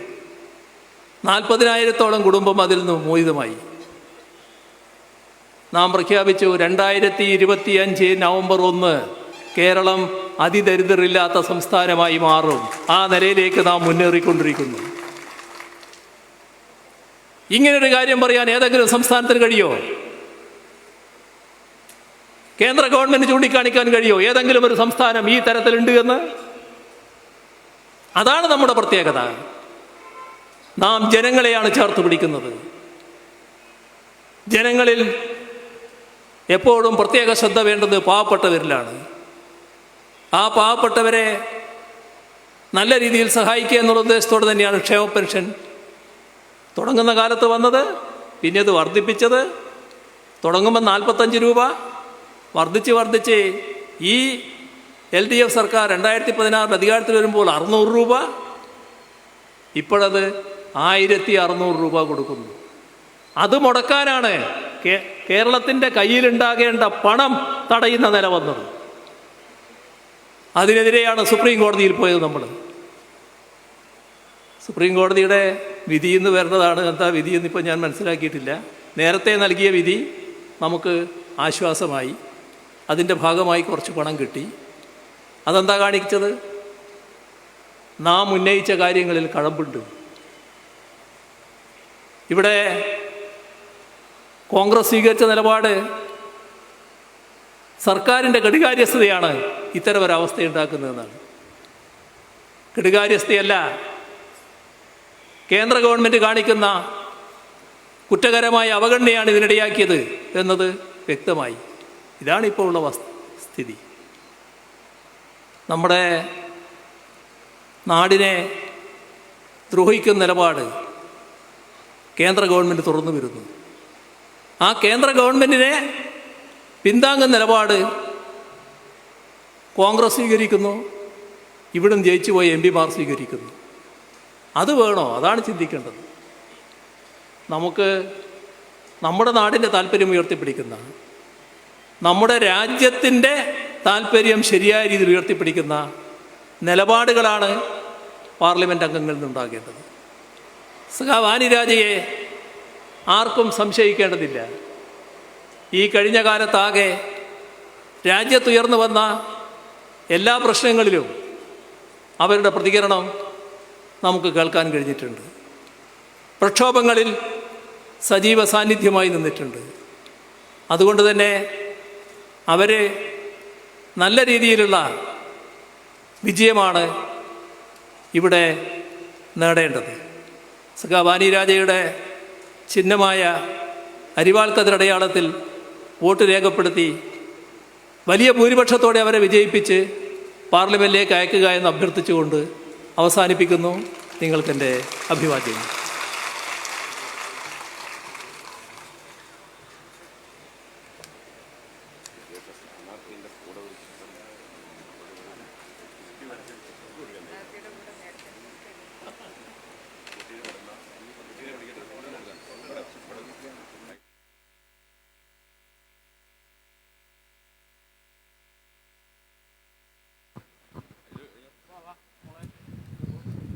40,000-ഓളം കുടുംബം അതിൽ നിന്ന് മോചിതമായി. നാം പ്രഖ്യാപിച്ചു 2025 നവംബർ 1 കേരളം അതിദരിദ്രരില്ലാത്ത സംസ്ഥാനമായി മാറും. ആ നിലയിലേക്ക് നാം മുന്നേറിക്കൊണ്ടിരിക്കുന്നു. ഇങ്ങനൊരു കാര്യം പറയാൻ ഏതെങ്കിലും സംസ്ഥാനത്തിന് കഴിയോ? കേന്ദ്ര ഗവൺമെൻറ് ചൂണ്ടിക്കാണിക്കാൻ കഴിയോ ഏതെങ്കിലും ഒരു സംസ്ഥാനം ഈ തരത്തിലുണ്ട് എന്ന്? അതാണ് നമ്മുടെ പ്രത്യേകത. നാം ജനങ്ങളെയാണ് ചേർത്ത് പിടിക്കുന്നത്. ജനങ്ങളിൽ എപ്പോഴും പ്രത്യേക ശ്രദ്ധ വേണ്ടത് പാവപ്പെട്ടവരിലാണ്. ആ പാവപ്പെട്ടവരെ നല്ല രീതിയിൽ സഹായിക്കുക എന്നുള്ള ഉദ്ദേശത്തോടെ തന്നെയാണ് ക്ഷേമ പെൻഷൻ തുടങ്ങുന്ന കാലത്ത് വന്നത്. പിന്നെ അത് വർദ്ധിപ്പിച്ചത്. തുടങ്ങുമ്പോൾ 45 രൂപ വർദ്ധിച്ച് ഈ LDF സർക്കാർ 2016 അധികാരത്തിൽ വരുമ്പോൾ 600 രൂപ, ഇപ്പോഴത് 1600 രൂപ കൊടുക്കുന്നു. അത് മുടക്കാനാണ് കേരളത്തിൻ്റെ കയ്യിലുണ്ടാകേണ്ട പണം തടയുന്ന നില വന്നത്. അതിനെതിരെയാണ് സുപ്രീം കോടതിയിൽ പോയത് നമ്മൾ. സുപ്രീം കോടതിയുടെ വിധി എന്ന് വരുന്നതാണ്. എന്താ വിധി എന്നിപ്പോൾ ഞാൻ മനസ്സിലാക്കിയിട്ടില്ല. നേരത്തെ നൽകിയ വിധി നമുക്ക് ആശ്വാസമായി, അതിൻ്റെ ഭാഗമായി കുറച്ച് പണം കിട്ടി. അതെന്താ കാണിച്ചത്? നാം ഉന്നയിച്ച കാര്യങ്ങളിൽ കഴമ്പുണ്ട്. ഇവിടെ കോൺഗ്രസ് സ്വീകരിച്ച നിലപാട് സർക്കാരിൻ്റെ കെടുകാര്യസ്ഥതയാണ് ഇത്തരമൊരവസ്ഥയുണ്ടാക്കുന്നതെന്നാണ്. കെടുകാര്യസ്ഥയല്ല, കേന്ദ്ര ഗവൺമെൻറ് കാണിക്കുന്ന കുറ്റകരമായ അവഗണനയാണ് ഇതിനിടയാക്കിയത് എന്നത് വ്യക്തമായി. ഇതാണിപ്പോൾ ഉള്ള സ്ഥിതി. നമ്മുടെ നാടിനെ ദ്രോഹിക്കുന്ന നിലപാട് കേന്ദ്ര ഗവൺമെൻറ് തുറന്നു വരുന്നു. ആ കേന്ദ്ര ഗവൺമെൻറ്റിനെ പിന്താങ്ങുന്ന നിലപാട് കോൺഗ്രസ് സ്വീകരിക്കുന്നു, ഇവിടും ജയിച്ചു പോയ എംപിമാർ സ്വീകരിക്കുന്നു. അത് വേണോ? അതാണ് ചിന്തിക്കേണ്ടത്. നമുക്ക് നമ്മുടെ നാടിൻ്റെ താല്പര്യം ഉയർത്തിപ്പിടിക്കുന്ന, നമ്മുടെ രാജ്യത്തിൻ്റെ താല്പര്യം ശരിയായ രീതിയിൽ ഉയർത്തിപ്പിടിക്കുന്ന നിലപാടുകളാണ് പാർലമെൻറ്റ് അംഗങ്ങളിൽ നിന്നുണ്ടാകേണ്ടത്. സഖാവ് ആനി രാജയെ ആർക്കും സംശയിക്കേണ്ടതില്ല. ഈ കഴിഞ്ഞ കാലത്താകെ രാജ്യത്തുയർന്നു വന്ന എല്ലാ പ്രശ്നങ്ങളിലും അവരുടെ പ്രതികരണം നമുക്ക് കേൾക്കാൻ കഴിഞ്ഞിട്ടുണ്ട്. പ്രക്ഷോഭങ്ങളിൽ സജീവ സാന്നിധ്യമായി നിന്നിട്ടുണ്ട്. അതുകൊണ്ട് തന്നെ അവർ നല്ല രീതിയിലുള്ള വിജയമാണ് ഇവിടെ നേടേണ്ടത്. സഖാവ് ആനി രാജയുടെ ചിഹ്നമായ അരിവാൾ കതിരടയാളത്തിൽ വോട്ട് രേഖപ്പെടുത്തി വലിയ ഭൂരിപക്ഷത്തോടെ അവരെ വിജയിപ്പിച്ച് പാർലമെൻറ്റിലേക്ക് അയക്കുക എന്ന് അഭ്യർത്ഥിച്ചുകൊണ്ട് അവസാനിപ്പിക്കുന്നു. നിങ്ങൾക്കെൻ്റെ അഭിവാദ്യങ്ങൾ.